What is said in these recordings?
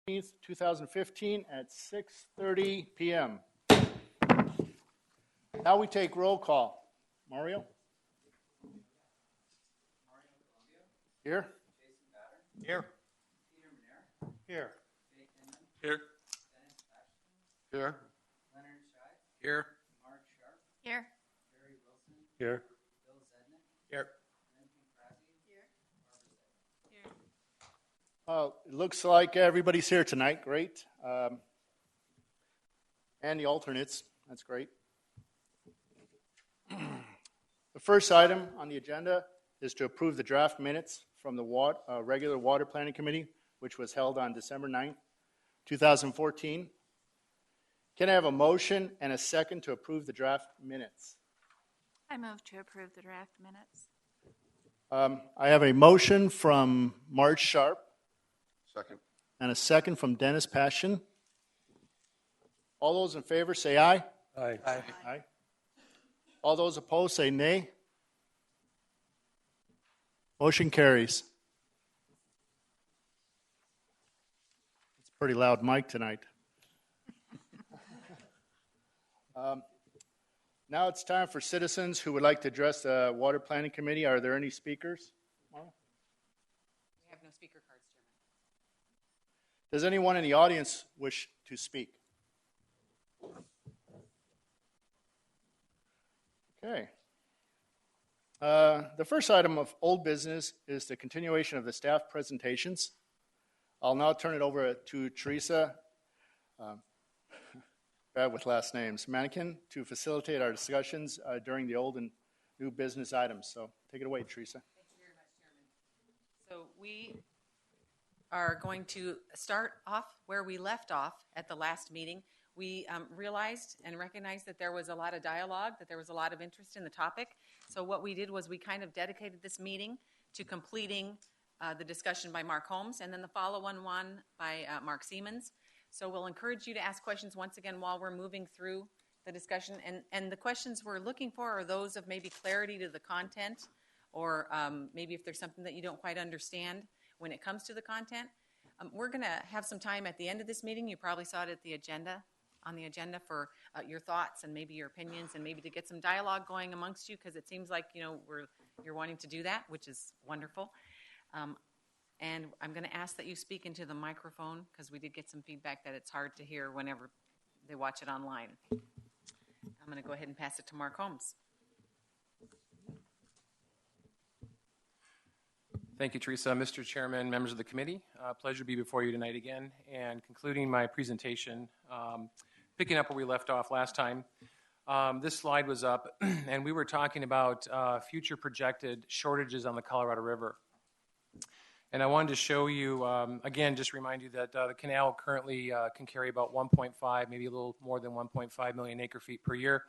2015 at 6:30 p.m. Now we take roll call. Mario? Here? Here. Here. Here. Here. Here. Here. Here. Here. It looks like everybody's here tonight. Great. And the alternates. That's great. The first item on the agenda is to approve the draft minutes from the regular Water Planning Committee, which was held on December 9th, 2014. Can I have a motion and a second to approve the draft minutes? I move to approve the draft minutes. I have a motion from Marge Sharp. Second. And a second from Dennis Passion. All those in favor say aye. Aye. Aye. Aye. All those opposed say nay. Motion carries. It's a pretty loud mic tonight. Now it's time for citizens who would like to address the Water Planning Committee. Are there any speakers? We have no speaker cards, Chairman. Does anyone in the audience wish to speak? Okay. The first item of old business is the continuation of the staff presentations. I'll now turn it over to Teresa, bad with last names, Mannequin, to facilitate our discussions during the old and new business items. So take it away, Teresa. Thank you very much, Chairman. So we are going to start off where we left off at the last meeting. We realized and recognized that there was a lot of dialogue, that there was a lot of interest in the topic. So what we did was we kind of dedicated this meeting to completing the discussion by Mark Holmes and then the follow-on one by Mark Siemens. So we'll encourage you to ask questions once again while we're moving through the discussion. And the questions we're looking for are those of maybe clarity to the content or maybe if there's something that you don't quite understand when it comes to the content. We're going to have some time at the end of this meeting. You probably saw it at the agenda. On the agenda for your thoughts and maybe your opinions and maybe to get some dialogue going amongst you because it seems like you're wanting to do that, which is wonderful. And I'm going to ask that you speak into the microphone because we did get some feedback that it's hard to hear whenever they watch it online. I'm going to go ahead and pass it to Mark Holmes. Thank you, Teresa. Mr. Chairman, members of the committee, pleasure to be before you tonight again and concluding my presentation. Picking up where we left off last time, this slide was up, and we were talking about future projected shortages on the Colorado River. And I wanted to show you, again, just remind you that the canal currently can carry about 1.5, maybe a little more than 1.5 million acre feet per year.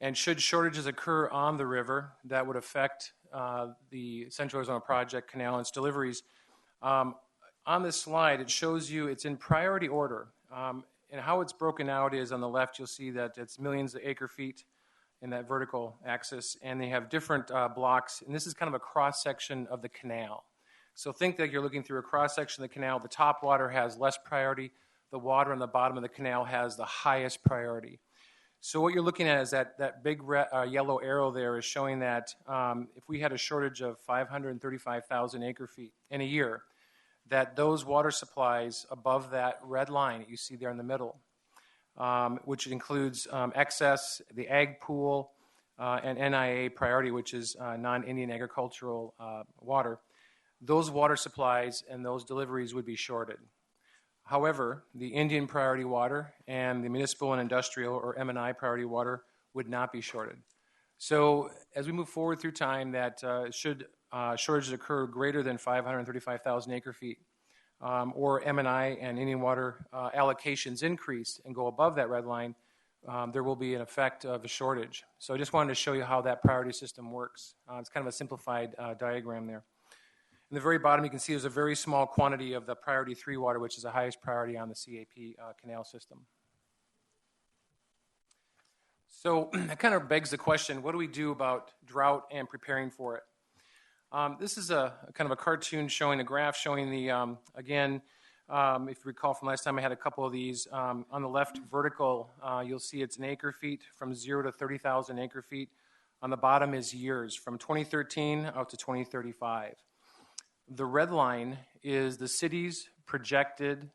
And should shortages occur on the river, that would affect the Central Arizona Project canal and its deliveries. On this slide, it shows you it's in priority order. And how it's broken out is on the left, you'll see that it's millions of acre feet in that vertical axis, and they have different blocks. And this is kind of a cross-section of the canal. So think that you're looking through a cross-section of the canal. The top water has less priority. The water on the bottom of the canal has the highest priority. So what you're looking at is that big yellow arrow there is showing that if we had a shortage of 535,000 acre feet in a year, that those water supplies above that red line that you see there in the middle, which includes excess, the ag pool, and NIA priority, which is non-Indian agricultural water, those water supplies and those deliveries would be shorted. However, the Indian priority water and the municipal and industrial or M&I priority water would not be shorted. So as we move forward through time, that should shortages occur greater than 535,000 acre feet, or M&I and Indian water allocations increase and go above that red line, there will be an effect of a shortage. So I just wanted to show you how that priority system works. It's kind of a simplified diagram there. In the very bottom, you can see there's a very small quantity of the priority 3 water, which is the highest priority on the CAP canal system. So that kind of begs the question, what do we do about drought and preparing for it? This is a kind of a cartoon showing a graph showing the, again, If you recall from last time, I had a couple of these. On the left vertical, you'll see it's in acre feet from 0 to 30,000 acre feet. On the bottom is years from 2013 out to 2035. The red line is the city's projected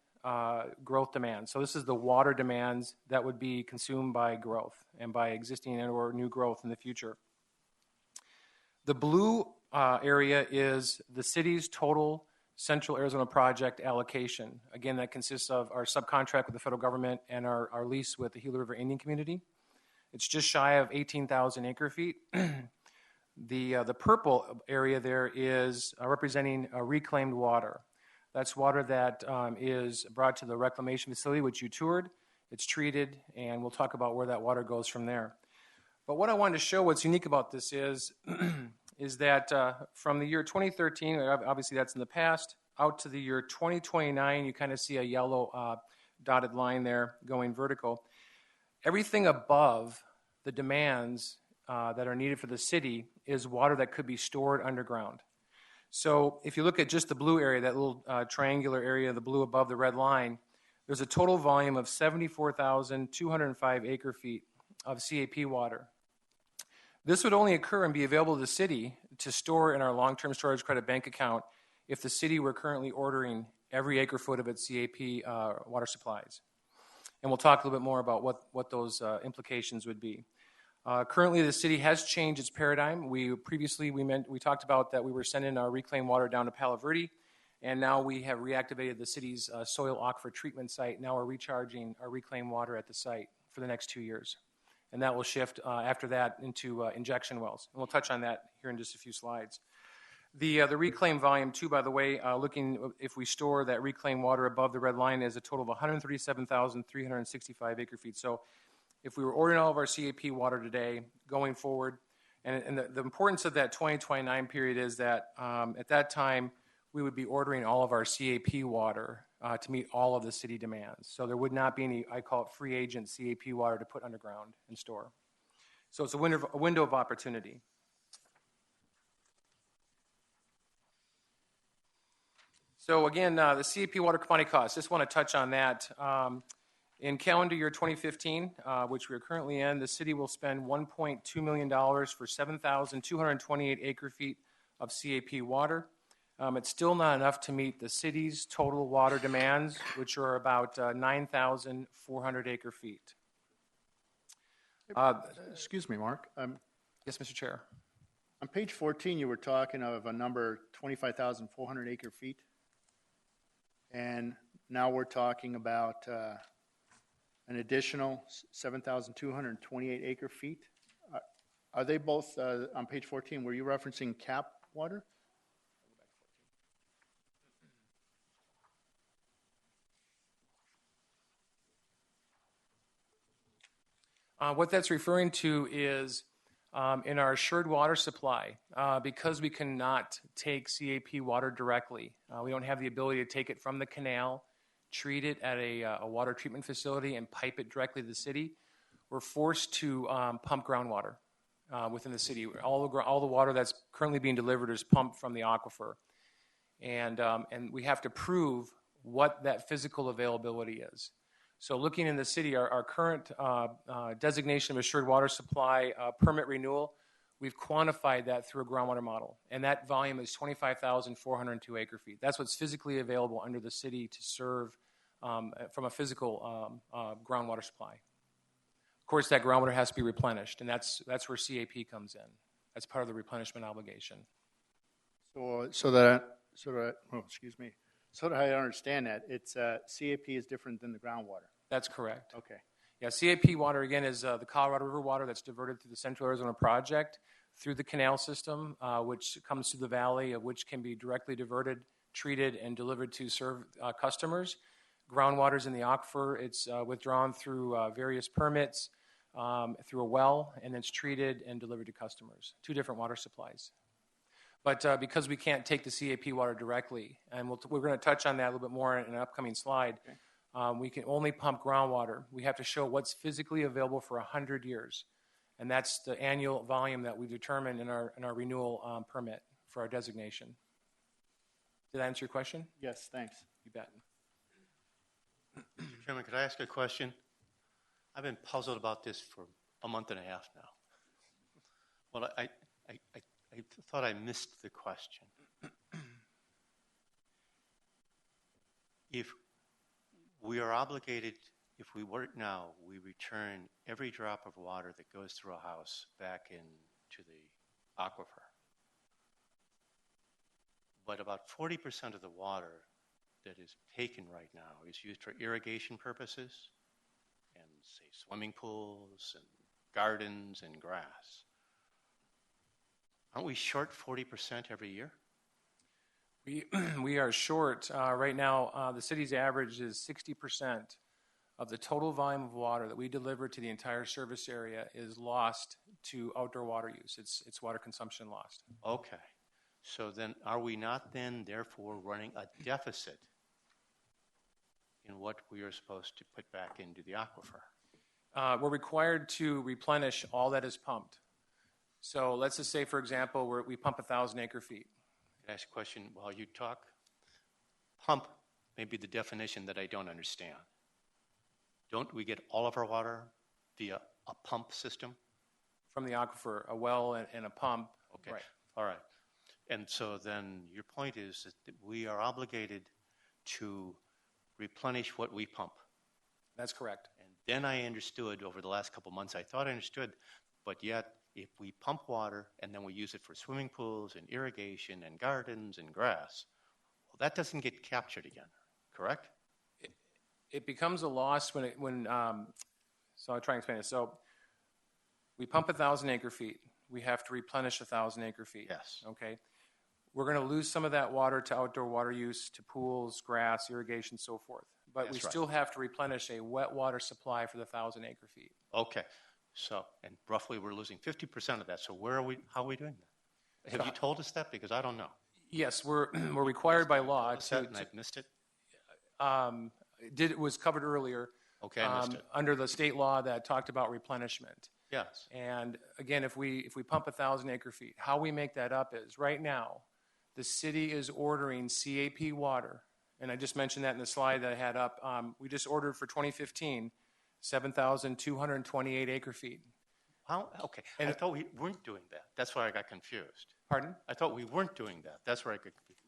growth demand. So this is the water demands that would be consumed by growth and by existing and or new growth in the future. The blue area is the city's total Central Arizona project allocation. Again, that consists of our subcontract with the federal government and our lease with the Gila River Indian Community. It's just shy of 18,000 acre feet. The purple area there is representing reclaimed water. That's water that is brought to the reclamation facility, which you toured. It's treated, and we'll talk about where that water goes from there. But what I wanted to show, what's unique about this is that from the year 2013, obviously that's in the past, out to the year 2029, you kind of see a yellow dotted line there going vertical. Everything above the demands that are needed for the city is water that could be stored underground. So if you look at just the blue area, that little triangular area, the blue above the red line, there's a total volume of 74,205 acre feet of CAP water. This would only occur and be available to the city to store in our long-term storage credit bank account if the city were currently ordering every acre foot of its CAP water supplies. And we'll talk a little bit more about what those implications would be. Currently, the city has changed its paradigm. We talked about that we were sending our reclaimed water down to Palo Verde, and now we have reactivated the city's soil aquifer treatment site. Now we're recharging our reclaimed water at the site for the next 2 years. And that will shift after that into injection wells. And we'll touch on that here in just a few slides. The reclaimed volume, too, by the way, looking if we store that reclaimed water above the red line, is a total of 137,365 acre feet. So if we were ordering all of our CAP water today, going forward, and the importance of that 2029 period is that at that time, we would be ordering all of our CAP water to meet all of the city demands. So there would not be any, I call it free agent CAP water to put underground and store. So it's a window of opportunity. So again, the CAP water commodity costs, just want to touch on that. In calendar year 2015, which we are currently in, the city will spend $1.2 million for 7,228 acre feet of CAP water. It's still not enough to meet the city's total water demands, which are about 9,400 acre feet. Excuse me, Mark. Yes, Mr. Chair. On page 14, you were talking of a number 25,400 acre feet. And now we're talking about an additional 7,228 acre feet. Are they both on page 14? Were you referencing cap water? What that's referring to is in our assured water supply, because we cannot take CAP water directly, we don't have the ability to take it from the canal, treat it at a water treatment facility, and pipe it directly to the city. We're forced to pump groundwater within the city. All the water that's currently being delivered is pumped from the aquifer. And we have to prove what that physical availability is. So looking in the city, our current designation of assured water supply permit renewal, we've quantified that through a groundwater model. And that volume is 25,402 acre feet. That's what's physically available under the city to serve from a physical groundwater supply. Of course, that groundwater has to be replenished, and that's where CAP comes in. That's part of the replenishment obligation. So that I understand that, it's CAP is different than the groundwater. That's correct. Okay. Yeah, CAP water, again, is the Colorado River water that's diverted through the Central Arizona project through the canal system, which comes through the valley, of which can be directly diverted, treated, and delivered to serve customers. Groundwater's in the aquifer. It's withdrawn through various permits, through a well, and it's treated and delivered to customers. Two different water supplies. But because we can't take the CAP water directly, and we're going to touch on that a little bit more in an upcoming slide, okay. We can only pump groundwater. We have to show what's physically available for 100 years. And that's the annual volume that we determined in our renewal permit for our designation. Did that answer your question? Yes, thanks. You bet. Chairman, could I ask a question? I've been puzzled about this for a month and a half now. Well, I thought I missed the question. If we are obligated, if we work now, we return every drop of water that goes through a house back into the aquifer. But about 40% of the water that is taken right now is used for irrigation purposes and, say, swimming pools and gardens and grass. Aren't we short 40% every year? We are short. Right now, the city's average is 60% of the total volume of water that we deliver to the entire service area is lost to outdoor water use. It's water consumption lost. Okay. So then are we not then therefore running a deficit in what we are supposed to put back into the aquifer? We're required to replenish all that is pumped. So let's just say, for example, we pump 1,000 acre feet. Can I ask a question while you talk? Pump may be the definition that I don't understand. Don't we get all of our water via a pump system? From the aquifer, a well and a pump. Okay. Right. All right. And so then your point is that we are obligated to replenish what we pump. That's correct. And then I understood over the last couple months, I thought I understood, but yet if we pump water and then we use it for swimming pools and irrigation and gardens and grass, well, that doesn't get captured again, correct? It becomes a loss so I'll try and explain it. So we pump 1,000 acre feet. We have to replenish 1,000 acre feet. Yes. Okay. We're going to lose some of that water to outdoor water use, to pools, grass, irrigation, so forth. But we still have to replenish a wet water supply for the 1,000 acre feet. Okay. So, and roughly we're losing 50% of that. So how are we doing that? Have you told us that? Because I don't know. Yes, we're required by law And I've missed it? It was covered earlier. Okay, I missed it. Under the state law that talked about replenishment. Yes. And again, if we pump 1,000 acre feet, how we make that up is right now, the city is ordering CAP water. And I just mentioned that in the slide that I had up. We just ordered for 2015, 7,228 acre feet. How? Okay. And I thought we weren't doing that. That's why I got confused. Pardon? I thought we weren't doing that. That's where I got confused.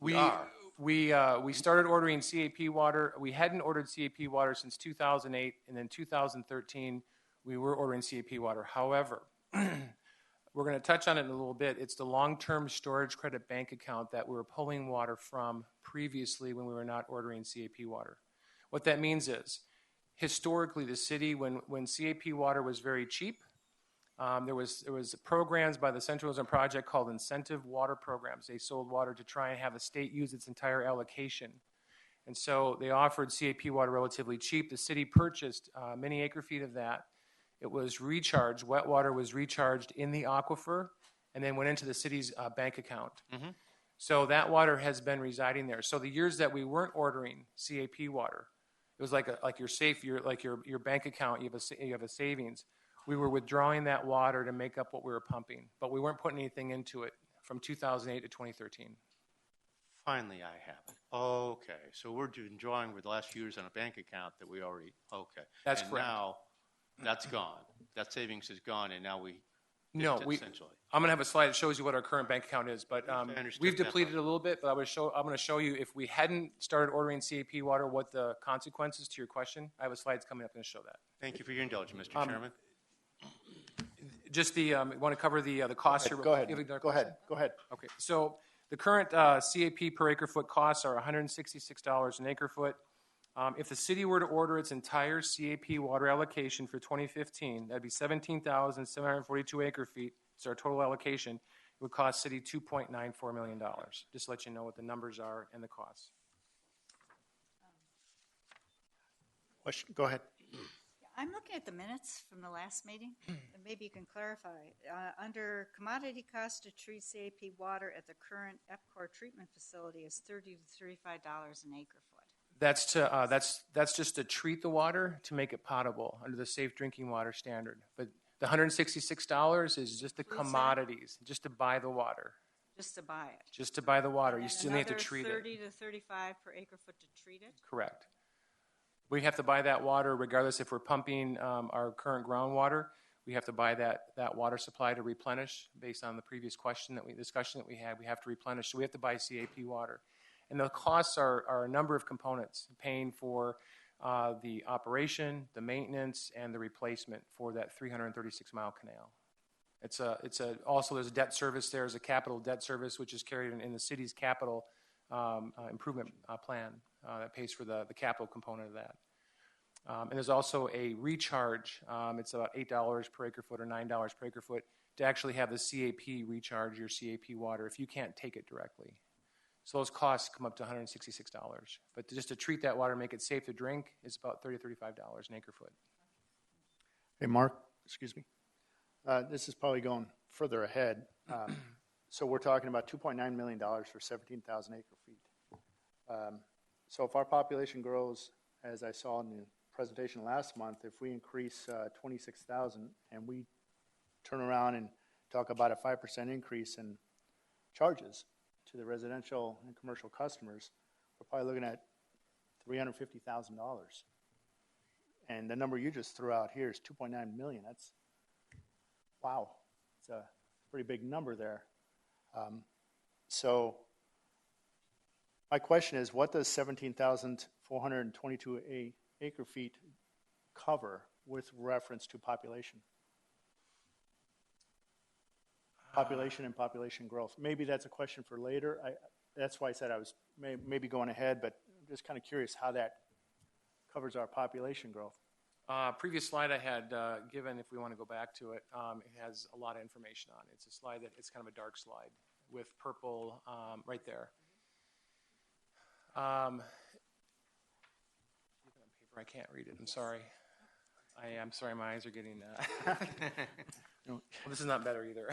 We started ordering CAP water. We hadn't ordered CAP water since 2008, and then 2013 we were ordering CAP water. However, we're going to touch on it in a little bit. It's the long-term storage credit bank account that we were pulling water from previously when we were not ordering CAP water. What that means is, historically, the city, when CAP water was very cheap, there was programs by the Centralism Project called incentive water programs. They sold water to try and have the state use its entire allocation. And so they offered CAP water relatively cheap. The city purchased many acre feet of that. It was recharged. Wet water was recharged in the aquifer and then went into the city's bank account. Mm-hmm. So that water has been residing there. So the years that we weren't ordering CAP water, it was like your bank account. You have a savings. We were withdrawing that water to make up what we were pumping, but we weren't putting anything into it from 2008 to 2013. Finally, I have it. Okay, so we're drawing with the last few years on a bank account that we already, okay. That's correct. Now, that's gone. That savings is gone, and now essentially. I'm going to have a slide that shows you what our current bank account is, but we've depleted a little bit, but I'm going to show you if we hadn't started ordering CAP water, what the consequences to your question. I have a slide coming up to show that. Thank you for your indulgence, Mr. Chairman. Just want to cover the costs here. Go ahead. Go ahead. Okay. So the current CAP per acre foot costs are $166 an acre foot. If the city were to order its entire CAP water allocation for 2015, that'd be 17,742 acre feet. It's our total allocation. It would cost city $2.94 million. Just to let you know what the numbers are and the costs. Question? Go ahead. I'm looking at the minutes from the last meeting, and maybe you can clarify. Under commodity cost to treat CAP water at the current Epcor treatment facility is $30 to $35 an acre foot. That's just to treat the water to make it potable under the safe drinking water standard. But the $166 is just the commodities, just to buy the water. Just to buy it. Just to buy the water. You still need to treat it. $30 to $35 per acre foot to treat it. Correct. We have to buy that water regardless if we're pumping our current groundwater. We have to buy that water supply to replenish based on the previous discussion that we had. We have to replenish, so we have to buy CAP water. And the costs are a number of components, paying for the operation, the maintenance, and the replacement for that 336-mile canal. Also there's a debt service there. There's a capital debt service, which is carried in the city's capital improvement plan that pays for the capital component of that. And there's also a recharge. It's about $8 per acre foot or $9 per acre foot to actually have the CAP recharge your CAP water if you can't take it directly. So those costs come up to $166. But just to treat that water, make it safe to drink, is about $30 to $35 an acre foot. Hey, Mark, excuse me. This is probably going further ahead. So we're talking about $2.9 million for 17,000 acre feet. So if our population grows, as I saw in the presentation last month, if we increase 26,000 and we turn around and talk about a 5% increase in charges to the residential and commercial customers, we're probably looking at $350,000. And the number you just threw out here is 2.9 million. That's, wow, it's a pretty big number there. So my question is, what does 17,422 acre feet cover with reference to population? Population and population growth. Maybe that's a question for later. That's why I said I was maybe going ahead, but I'm just kind of curious how that covers our population growth. Previous slide I had given, if we want to go back to it, it has a lot of information on it. It's a slide that it's kind of a dark slide with purple right there. I can't read it. I'm sorry. I'm sorry. My eyes are getting. Well, this is not better either.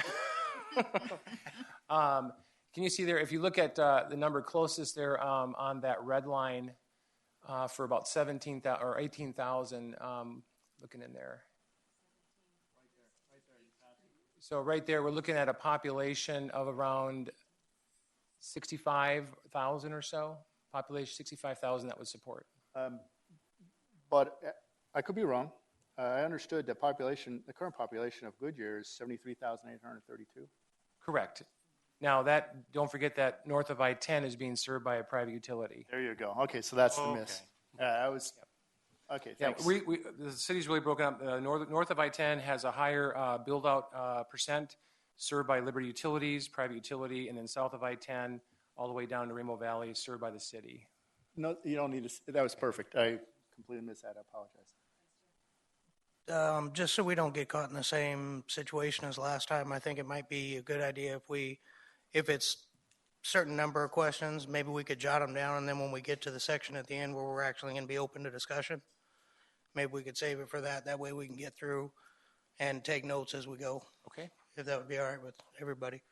Can you see there? If you look at the number closest there on that red line for about 17,000 or 18,000, looking in there. So right there, we're looking at a population of around 65,000 or so. Population 65,000 that would support. But I could be wrong. I understood the current population of Goodyear is 73,832. Correct. Now don't forget that north of I-10 is being served by a private utility. There you go. Okay, so that's the miss. Okay, thanks. Yeah, the city's really broken up. North of I-10 has a higher build-out percent served by Liberty Utilities, private utility, and then south of I-10 all the way down to Rainbow Valley is served by the city. No, you don't need to. That was perfect. I completely missed that. I apologize. Just so we don't get caught in the same situation as last time, I think it might be a good idea if it's certain number of questions, maybe we could jot them down, and then when we get to the section at the end where we're actually going to be open to discussion, maybe we could save it for that. That way we can get through and take notes as we go. Okay. If that would be all right with everybody.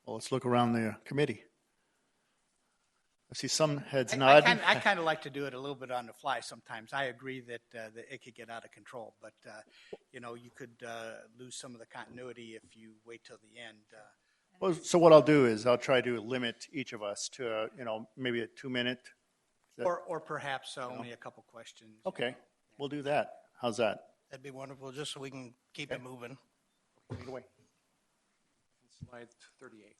Well, let's look around the committee. I see some heads nodding. I kind of like to do it a little bit on the fly sometimes. I agree that it could get out of control, but you could lose some of the continuity if you wait till the end. Well, so what I'll do is I'll try to limit each of us to maybe a 2-minute. Or perhaps only a couple questions. Okay, we'll do that. How's that? That'd be wonderful, just so we can keep it moving. Take it away. Slide 38.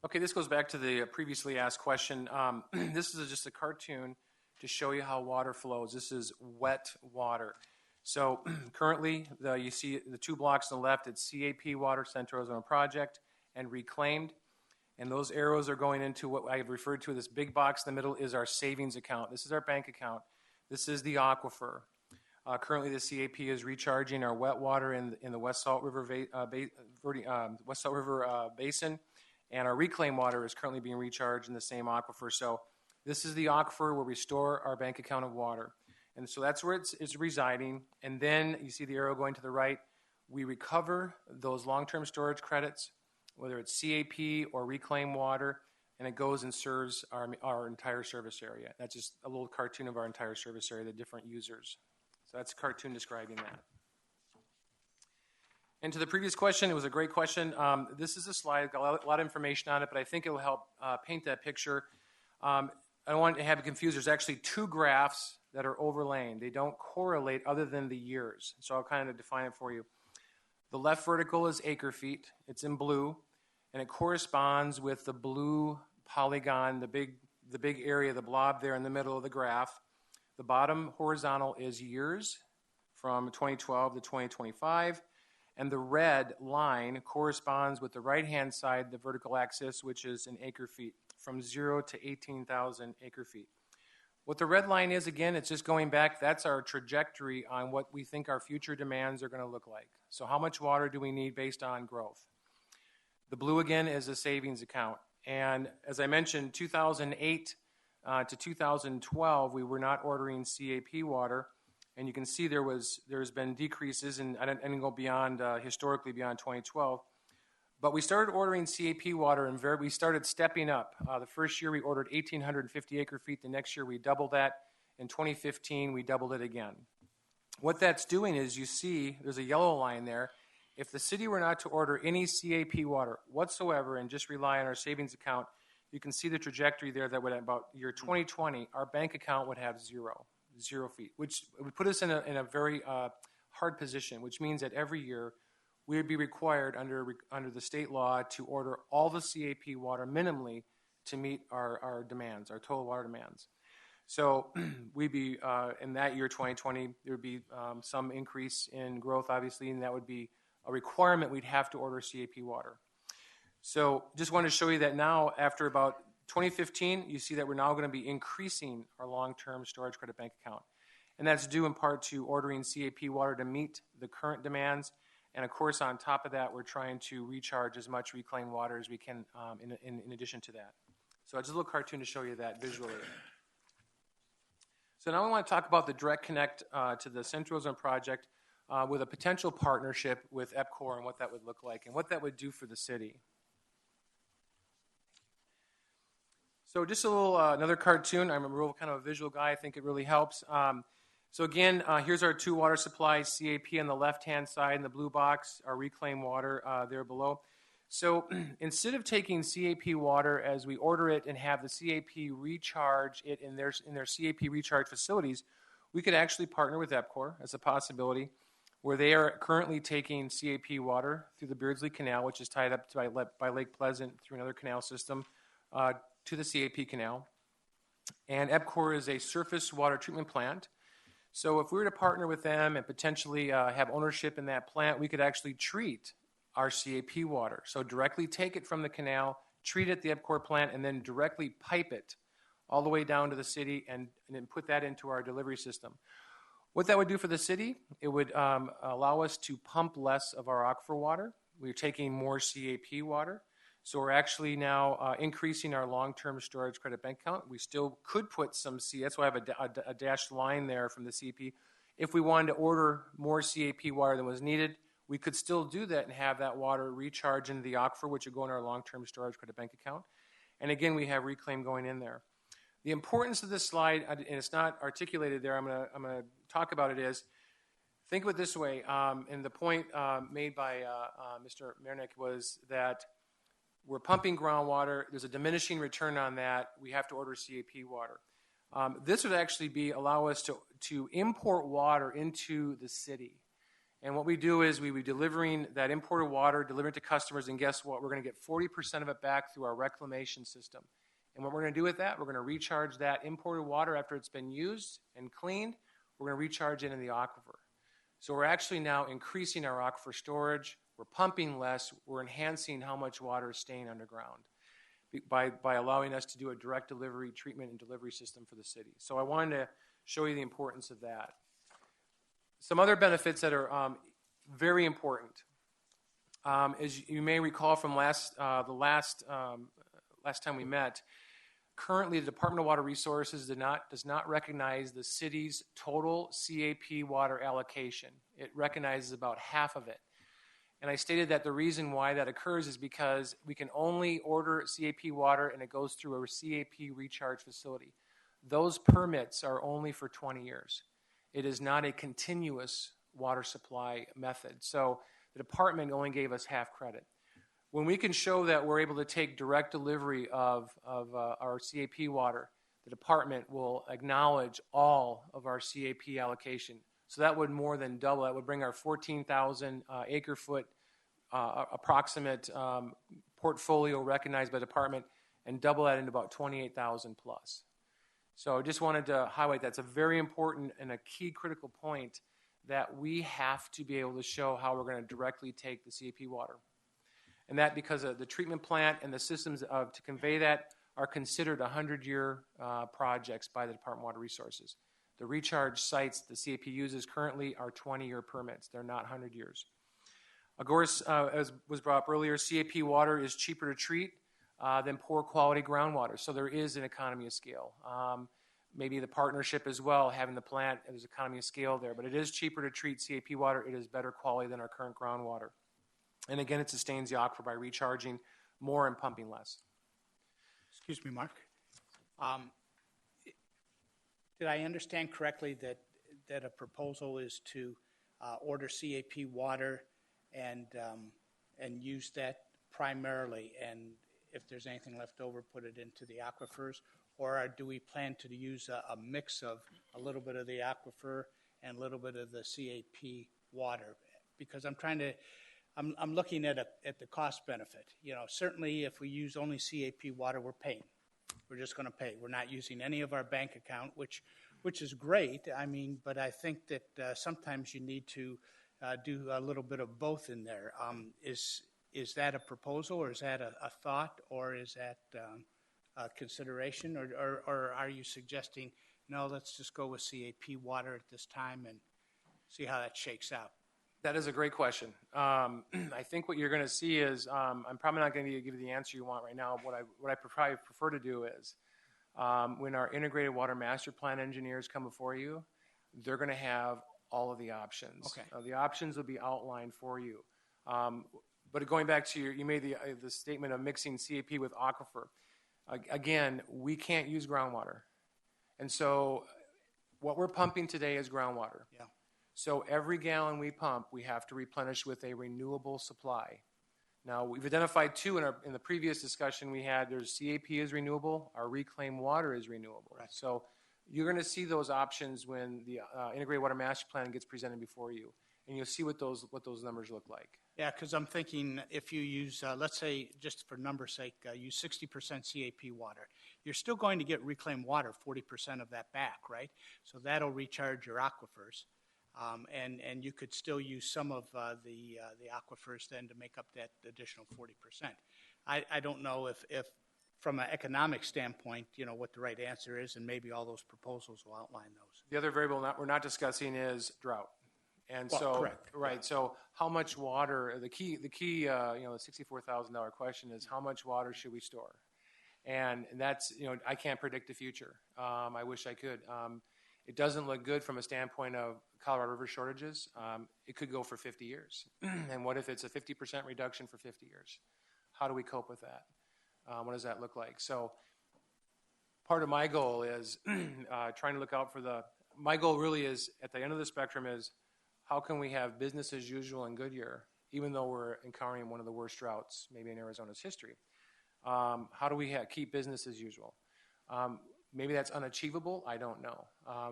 Okay, this goes back to the previously asked question. This is just a cartoon to show you how water flows. This is wet water. So currently, you see the two blocks on the left, it's CAP Water Central Arizona Project and Reclaimed. And those arrows are going into what I have referred to as this big box in the middle is our savings account. This is our bank account. This is the aquifer. Currently, the CAP is recharging our wet water in the West Salt River Basin. And our reclaimed water is currently being recharged in the same aquifer. So this is the aquifer where we store our bank account of water. And so that's where it's residing. And then you see the arrow going to the right. We recover those long-term storage credits, whether it's CAP or reclaimed water, and it goes and serves our entire service area. That's just a little cartoon of our entire service area, the different users. So that's a cartoon describing that. And to the previous question, it was a great question. This is a slide, got a lot of information on it, but I think it will help paint that picture. I don't want to have it confused. There's actually two graphs that are overlaying. They don't correlate other than the years. So I'll kind of define it for you. The left vertical is acre feet. It's in blue, and it corresponds with the blue polygon, the big area, the blob there in the middle of the graph. The bottom horizontal is years from 2012 to 2025, and the red line corresponds with the right-hand side, the vertical axis, which is in acre feet, from 0 to 18,000 acre feet. What the red line is, again, it's just going back. That's our trajectory on what we think our future demands are going to look like. So how much water do we need based on growth? The blue, again, is a savings account. And as I mentioned, 2008 to 2012, we were not ordering CAP water. And you can see there's been decreases, and I didn't go beyond, historically beyond 2012. But we started ordering CAP water, and we started stepping up. The first year we ordered 1,850 acre feet. The next year we doubled that. In 2015, we doubled it again. What that's doing is, you see there's a yellow line there. If the city were not to order any CAP water whatsoever and just rely on our savings account, you can see the trajectory there that would, about year 2020, our bank account would have zero feet, which would put us in a very hard position, which means that every year we would be required under the state law to order all the CAP water minimally to meet our demands, our total water demands. So we'd be, in that year, 2020, there would be some increase in growth, obviously, and that would be a requirement. We'd have to order CAP water. So just wanted to show you that now, after about 2015, you see that we're now going to be increasing our long-term storage credit bank account. And that's due in part to ordering CAP water to meet the current demands. And of course, on top of that, we're trying to recharge as much reclaimed water as we can in addition to that. So just a little cartoon to show you that visually. So now I want to talk about the direct connect to the Central Zone project with a potential partnership with Epcor and what that would look like and what that would do for the city. So just a little, another cartoon. I'm a real kind of a visual guy. I think it really helps. So again, here's our two water supplies, CAP on the left-hand side in the blue box, our reclaimed water there below. So instead of taking CAP water as we order it and have the CAP recharge it in their CAP recharge facilities, we could actually partner with Epcor as a possibility, where they are currently taking CAP water through the Beardsley Canal, which is tied up by Lake Pleasant through another canal system, to the CAP canal. And Epcor is a surface water treatment plant. So if we were to partner with them and potentially have ownership in that plant, we could actually treat our CAP water. So directly take it from the canal, treat it at the Epcor plant, and then directly pipe it all the way down to the city and then put that into our delivery system. What that would do for the city, it would allow us to pump less of our aquifer water. We're taking more CAP water. So we're actually now increasing our long-term storage credit bank account. We still could put some that's why I have a dashed line there from the CAP. If we wanted to order more CAP water than was needed, we could still do that and have that water recharge into the aquifer, which would go in our long-term storage credit bank account. And again, we have reclaim going in there. The importance of this slide, and it's not articulated there, I'm going to talk about it, is think of it this way, and the point made by Mr. Mernick was that we're pumping groundwater. There's a diminishing return on that. We have to order CAP water. This would actually allow us to import water into the city. And what we do is we be delivering that imported water, delivering it to customers, and guess what? We're going to get 40% of it back through our reclamation system. And what we're going to do with that, we're going to recharge that imported water after it's been used and cleaned. We're going to recharge it in the aquifer. So we're actually now increasing our aquifer storage. We're pumping less. We're enhancing how much water is staying underground by allowing us to do a direct delivery treatment and delivery system for the city. So I wanted to show you the importance of that. Some other benefits that are very important. As you may recall from last time we met, currently the Department of Water Resources does not recognize the city's total CAP water allocation. It recognizes about half of it. And I stated that the reason why that occurs is because we can only order CAP water and it goes through a CAP recharge facility. Those permits are only for 20 years. It is not a continuous water supply method. So the department only gave us half credit. When we can show that we're able to take direct delivery of our CAP water, the department will acknowledge all of our CAP allocation. So that would more than double. That would bring our 14,000 acre foot approximate portfolio recognized by the department and double that into about 28,000 plus. So I just wanted to highlight that's a very important and a key critical point, that we have to be able to show how we're going to directly take the CAP water. And that because of the treatment plant and the systems to convey that are considered 100-year projects by the Department of Water Resources. The recharge sites the CAP uses currently are 20-year permits. They're not 100 years. Of course, as was brought up earlier, CAP water is cheaper to treat than poor quality groundwater. So there is an economy of scale. Maybe the partnership as well, having the plant, there's economy of scale there. But it is cheaper to treat CAP water. It is better quality than our current groundwater. And again, it sustains the aquifer by recharging more and pumping less. Excuse me, Mark. Did I understand correctly that a proposal is to order CAP water and use that primarily, and if there's anything left over, put it into the aquifers? Or do we plan to use a mix of a little bit of the aquifer and a little bit of the CAP water? Because I'm looking at the cost benefit. You know, certainly if we use only CAP water, we're paying. We're just going to pay. We're not using any of our bank account, which is great. I mean, but I think that sometimes you need to do a little bit of both in there. Is that a proposal, or is that a thought, or is that a consideration, or are you suggesting, no, let's just go with CAP water at this time and see how that shakes out? That is a great question. I think what you're going to see is, I'm probably not going to give you the answer you want right now. What I probably prefer to do is, when our integrated water master plan engineers come before you, they're going to have all of the options. Okay. The options will be outlined for you. But going back to you made the statement of mixing CAP with aquifer. Again, we can't use groundwater. And so what we're pumping today is groundwater. Yeah. So every gallon we pump, we have to replenish with a renewable supply. Now, we've identified two in the previous discussion we had. There's CAP is renewable. Our reclaimed water is renewable. Right. So you're going to see those options when the integrated water master plan gets presented before you, and you'll see what those numbers look like. Yeah, because I'm thinking if you use, let's say, just for number's sake, use 60% CAP water, you're still going to get reclaimed water, 40% of that back, right? So that'll recharge your aquifers. And you could still use some of the aquifers then to make up that additional 40%. I don't know if from an economic standpoint, you know, what the right answer is, and maybe all those proposals will outline those. The other variable we're not discussing is drought. And well, so, correct. Right. Yeah. So how much water, the key, the $64,000 question is how much water should we store? And that's, I can't predict the future. I wish I could. It doesn't look good from a standpoint of Colorado River shortages. It could go for 50 years. And what if it's a 50% reduction for 50 years? How do we cope with that? What does that look like? So part of my goal is trying to look out for my goal really is at the end of the spectrum is how can we have business as usual in Goodyear, even though we're encountering one of the worst droughts maybe in Arizona's history? How do we keep business as usual? Maybe that's unachievable. I don't know.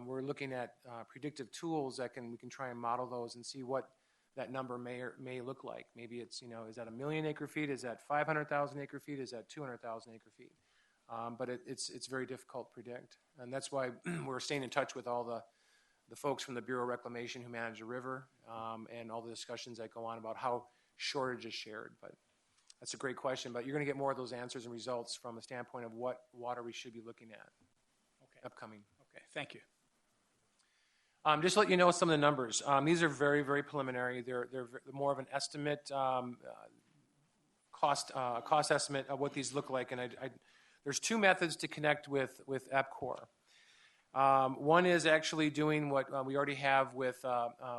We're looking at predictive tools that we can try and model those and see what that number may look like. Maybe it's, is that 1 million acre feet? Is that 500,000 acre feet? Is that 200,000 acre feet? But it's very difficult to predict. And that's why we're staying in touch with all the folks from the Bureau of Reclamation who manage the river and all the discussions that go on about how shortage is shared. But that's a great question. But you're going to get more of those answers and results from a standpoint of what water we should be looking at. Okay. Upcoming. Okay, thank you. Just to let you know some of the numbers. These are very, very preliminary. They're more of an estimate, cost estimate of what these look like. And there's two methods to connect with Epcor. One is actually doing what we already have with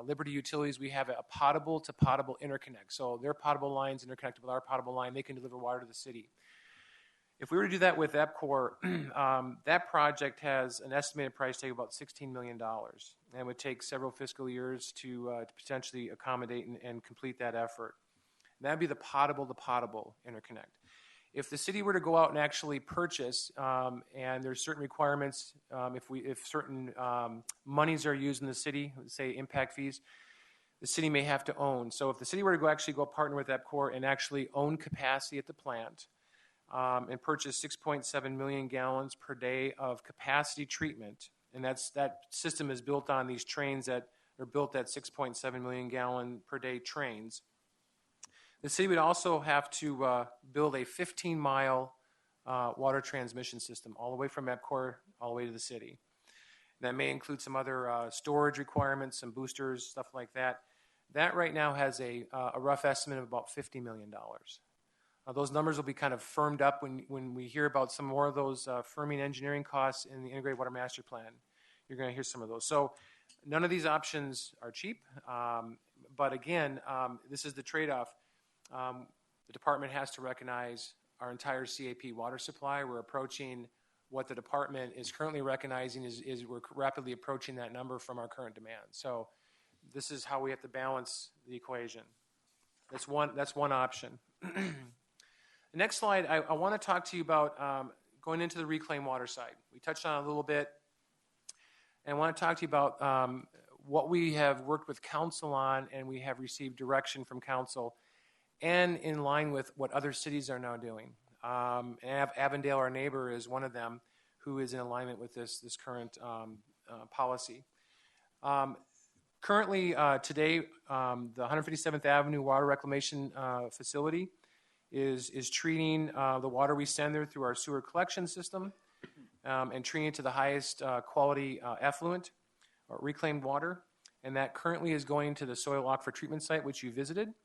Liberty Utilities. We have a potable to potable interconnect. So their potable lines interconnected with our potable line. They can deliver water to the city. If we were to do that with Epcor, that project has an estimated price tag of about $16 million, and would take several fiscal years to potentially accommodate and complete that effort. And that would be the potable to potable interconnect. If the city were to go out and actually purchase, and there's certain requirements, if certain monies are used in the city, say impact fees, the city may have to own. So if the city were to actually go partner with Epcor and actually own capacity at the plant and purchase 6.7 million gallons per day of capacity treatment, and that system is built on these trains that are built at 6.7 million gallon per day trains. The city would also have to build a 15-mile water transmission system all the way from Epcor all the way to the city. That may include some other storage requirements, some boosters, stuff like that. That right now has a rough estimate of about $50 million. Those numbers will be kind of firmed up when we hear about some more of those firming engineering costs in the Integrated Water Master Plan. You're going to hear some of those. So none of these options are cheap, but again, this is the trade-off. The department has to recognize our entire CAP water supply. We're approaching what the department is currently recognizing is we're rapidly approaching that number from our current demand. So this is how we have to balance the equation. That's one option. The next slide, I want to talk to you about going into the reclaimed water side. We touched on it a little bit, and I want to talk to you about what we have worked with council on, and we have received direction from council, and in line with what other cities are now doing. Avondale, our neighbor, is one of them who is in alignment with this current policy. Currently, today, the 157th Avenue Water Reclamation Facility is treating the water we send there through our sewer collection system and treating it to the highest quality effluent or reclaimed water. And that currently is going to the soil aquifer treatment site, which you visited.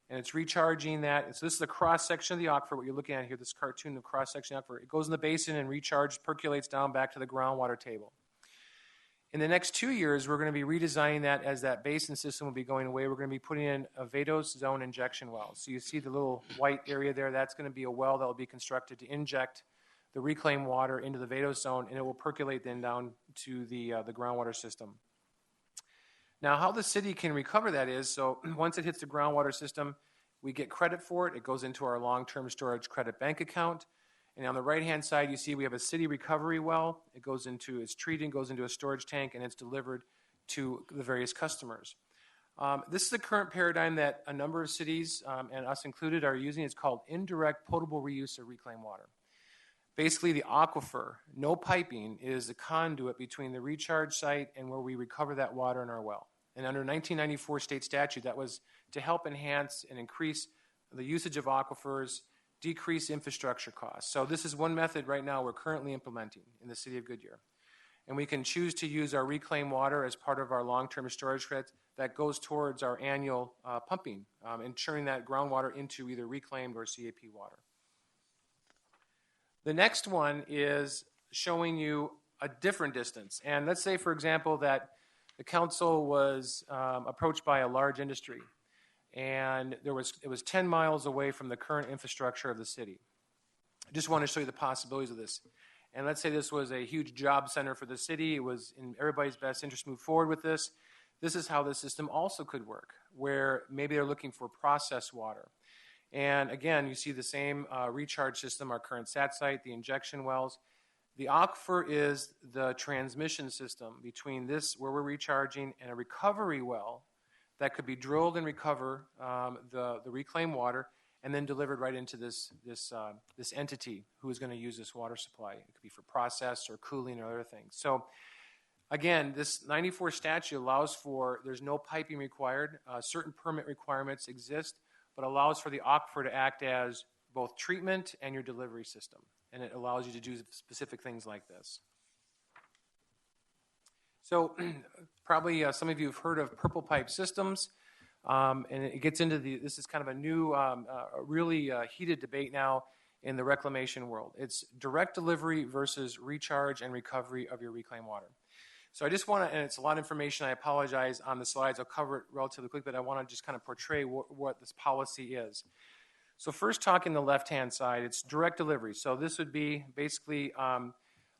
And it's recharging that. So this is the cross-section of the aquifer, what you're looking at here, this cartoon of cross-section of the aquifer. It goes in the basin and recharges, percolates down back to the groundwater table. In the next 2 years, we're going to be redesigning that as that basin system will be going away. We're going to be putting in a vadose zone injection well. So you see the little white area there. That's going to be a well that will be constructed to inject the reclaimed water into the vadose zone, and it will percolate then down to the groundwater system. Now, how the city can recover that is, so once it hits the groundwater system, we get credit for it. It goes into our long-term storage credit bank account. And on the right-hand side, you see we have a city recovery well. It's treated, goes into a storage tank, and it's delivered to the various customers. This is the current paradigm that a number of cities, and us included, are using. It's called indirect potable reuse of reclaimed water. Basically, the aquifer, no piping, is the conduit between the recharge site and where we recover that water in our well. And under 1994 state statute, that was to help enhance and increase the usage of aquifers, decrease infrastructure costs. So this is one method right now we're currently implementing in the city of Goodyear. And we can choose to use our reclaimed water as part of our long-term storage credit that goes towards our annual pumping, ensuring that groundwater into either reclaimed or CAP water. The next one is showing you a different distance. And let's say, for example, that the council was approached by a large industry, and it was 10 miles away from the current infrastructure of the city. I just want to show you the possibilities of this. And let's say this was a huge job center for the city. It was in everybody's best interest to move forward with this. This is how the system also could work, where maybe they're looking for processed water. And again, you see the same recharge system, our current SAT site, the injection wells. The aquifer is the transmission system between this, where we're recharging, and a recovery well that could be drilled and recover the reclaimed water and then delivered right into this entity who is going to use this water supply. It could be for process or cooling or other things. So again, this 94 statute allows for, there's no piping required. Certain permit requirements exist, but allows for the aquifer to act as both treatment and your delivery system. And it allows you to do specific things like this. So probably some of you have heard of purple pipe systems. And it gets into this is kind of a new, really heated debate now in the reclamation world. It's direct delivery versus recharge and recovery of your reclaimed water. So I just want to, and it's a lot of information, I apologize on the slides, I'll cover it relatively quick, but I want to just kind of portray what this policy is. So first, talking the left-hand side, it's direct delivery. So this would be basically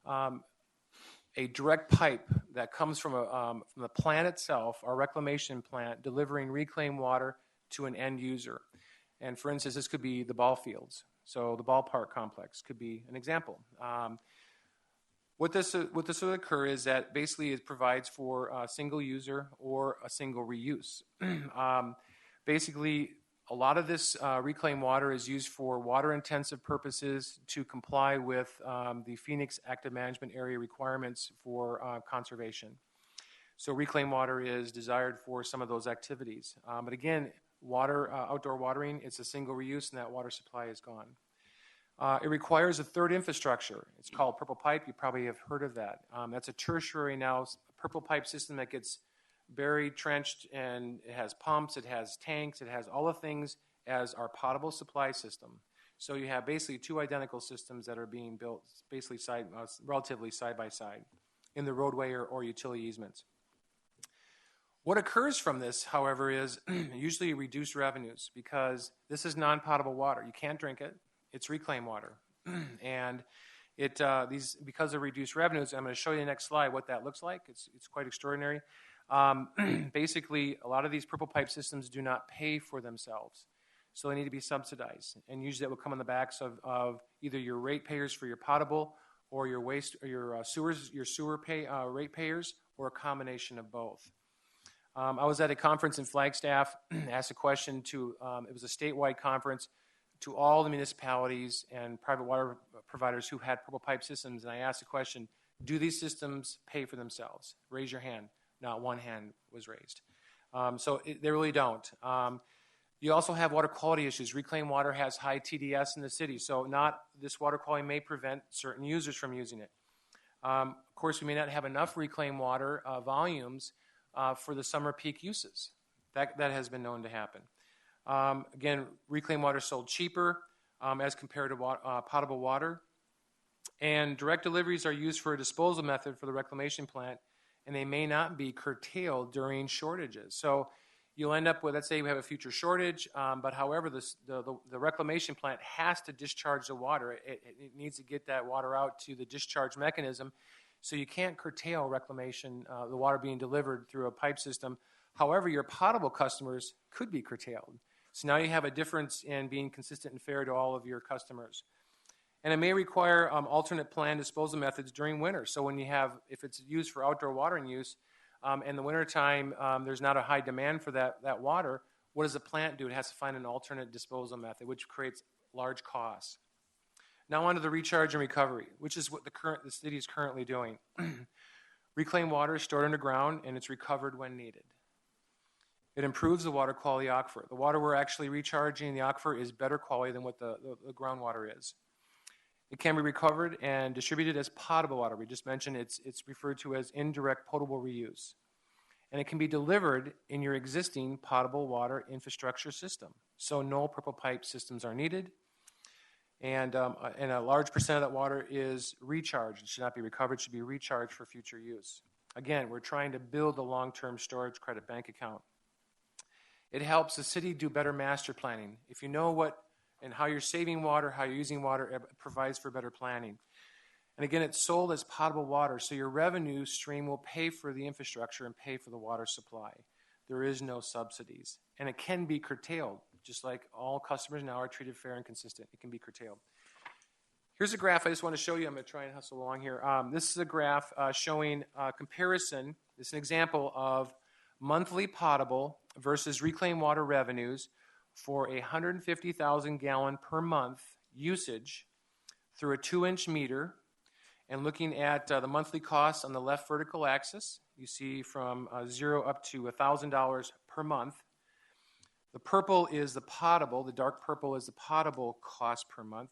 a direct pipe that comes from the plant itself, our reclamation plant, delivering reclaimed water to an end user. And for instance, this could be the ball fields. So the ballpark complex could be an example. What this will occur is that basically it provides for a single user or a single reuse. Basically, a lot of this reclaimed water is used for water-intensive purposes to comply with the Phoenix Active Management Area requirements for conservation. So reclaimed water is desired for some of those activities. But again, outdoor watering, it's a single reuse and that water supply is gone. It requires a third infrastructure. It's called purple pipe. You probably have heard of that. That's a tertiary now purple pipe system that gets buried, trenched, and it has pumps, it has tanks, it has all the things as our potable supply system. So you have basically two identical systems that are being built basically relatively side by side in the roadway or utility easements. What occurs from this, however, is usually reduced revenues because this is non-potable water. You can't drink it. It's reclaimed water. And because of reduced revenues, I'm going to show you the next slide what that looks like. It's quite extraordinary. Basically, a lot of these purple pipe systems do not pay for themselves. So they need to be subsidized. And usually that will come on the backs of either your ratepayers for your potable or your waste or your sewer ratepayers, or a combination of both. I was at a conference in Flagstaff, asked a question to, it was a statewide conference, to all the municipalities and private water providers who had purple pipe systems, and I asked the question, do these systems pay for themselves? Raise your hand. Not one hand was raised. They really don't. You also have water quality issues. Reclaimed water has high TDS in the city, so this water quality may prevent certain users from using it. Of course, we may not have enough reclaimed water volumes for the summer peak uses. That has been known to happen. Again, reclaimed water is sold cheaper as compared to potable water. And direct deliveries are used for a disposal method for the reclamation plant, and they may not be curtailed during shortages. So you'll end up with, let's say we have a future shortage, but however, the reclamation plant has to discharge the water. It needs to get that water out to the discharge mechanism. So you can't curtail reclamation, the water being delivered through a pipe system. However, your potable customers could be curtailed. So now you have a difference in being consistent and fair to all of your customers. And it may require alternate planned disposal methods during winter. So if it's used for outdoor watering use, in the wintertime, there's not a high demand for that water, what does the plant do? It has to find an alternate disposal method, which creates large costs. Now on to the recharge and recovery, which is what the city is currently doing. Reclaimed water is stored underground, and it's recovered when needed. It improves the water quality of the aquifer. The water we're actually recharging in the aquifer is better quality than what the groundwater is. It can be recovered and distributed as potable water. We just mentioned it's referred to as indirect potable reuse. And it can be delivered in your existing potable water infrastructure system. So no purple pipe systems are needed. And a large percent of that water is recharged. It should not be recovered. It should be recharged for future use. Again, we're trying to build a long-term storage credit bank account. It helps the city do better master planning. If you know what and how you're saving water, how you're using water, it provides for better planning. And again, it's sold as potable water, so your revenue stream will pay for the infrastructure and pay for the water supply. There is no subsidies. And it can be curtailed, just like all customers now are treated fair and consistent. It can be curtailed. Here's a graph I just want to show you. I'm going to try and hustle along here. This is a graph showing a comparison. This is an example of monthly potable versus reclaimed water revenues for a 150,000 gallon per month usage through a 2-inch meter, and looking at the monthly costs on the left vertical axis. You see from $0 up to $1,000 per month. The purple is the potable, the dark purple is the potable cost per month,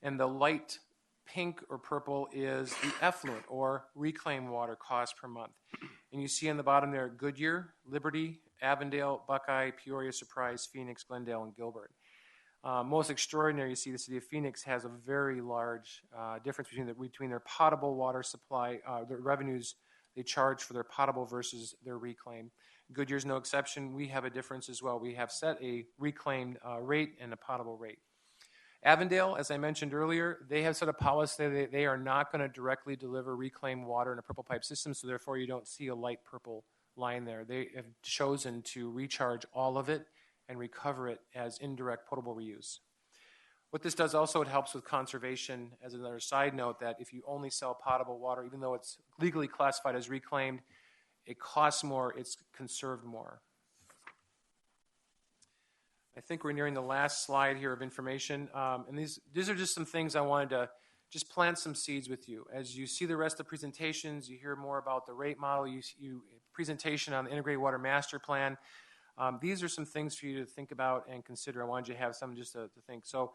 and the light pink or purple is the effluent or reclaimed water cost per month. And you see on the bottom there Goodyear, Liberty, Avondale, Buckeye, Peoria, Surprise, Phoenix, Glendale, and Gilbert. Most extraordinary, you see the city of Phoenix has a very large difference between their potable water supply, the revenues they charge for their potable versus their reclaimed. Goodyear's no exception. We have a difference as well. We have set a reclaimed rate and a potable rate. Avondale, as I mentioned earlier, they have set a policy that they are not going to directly deliver reclaimed water in a purple pipe system, so therefore you don't see a light purple line there. They have chosen to recharge all of it and recover it as indirect potable reuse. What this does also, it helps with conservation. As another side note, that if you only sell potable water, even though it's legally classified as reclaimed, it costs more, it's conserved more. I think we're nearing the last slide here of information. And these are just some things I wanted to just plant some seeds with you. As you see the rest of the presentations, you hear more about the rate model, you presentation on the Integrated Water Master Plan. These are some things for you to think about and consider. I wanted you to have some just to think. So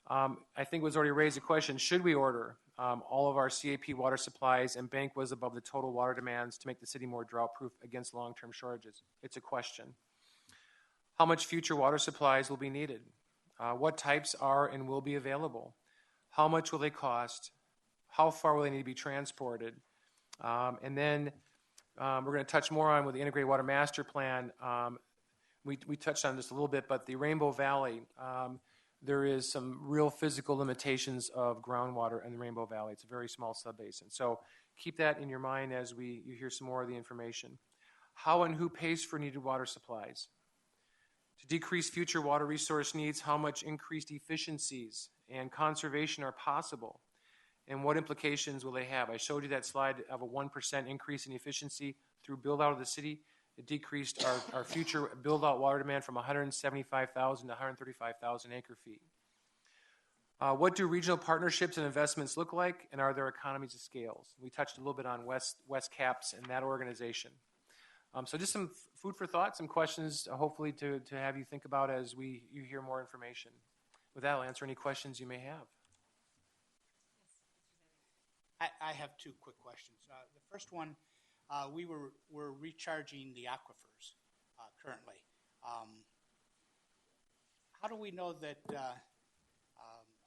I think it was already raised a question, should we order all of our CAP water supplies and bank was above the total water demands to make the city more drought-proof against long-term shortages? It's a question. How much future water supplies will be needed? What types are and will be available? How much will they cost? How far will they need to be transported? And then we're going to touch more on with the Integrated Water Master Plan. We touched on this a little bit, but the Rainbow Valley, there is some real physical limitations of groundwater in the Rainbow Valley. It's a very small subbasin. So keep that in your mind as you hear some more of the information. How and who pays for needed water supplies? To decrease future water resource needs, how much increased efficiencies and conservation are possible? And what implications will they have? I showed you that slide of a 1% increase in efficiency through build-out of the city. It decreased our future build-out water demand from 175,000 to 135,000 acre-feet. What do regional partnerships and investments look like, and are there economies of scales? We touched a little bit on West Caps and that organization. So just some food for thought, some questions, hopefully to have you think about as you hear more information. With that, I'll answer any questions you may have. I have two quick questions. The first one, we're recharging the aquifers currently. How do we know that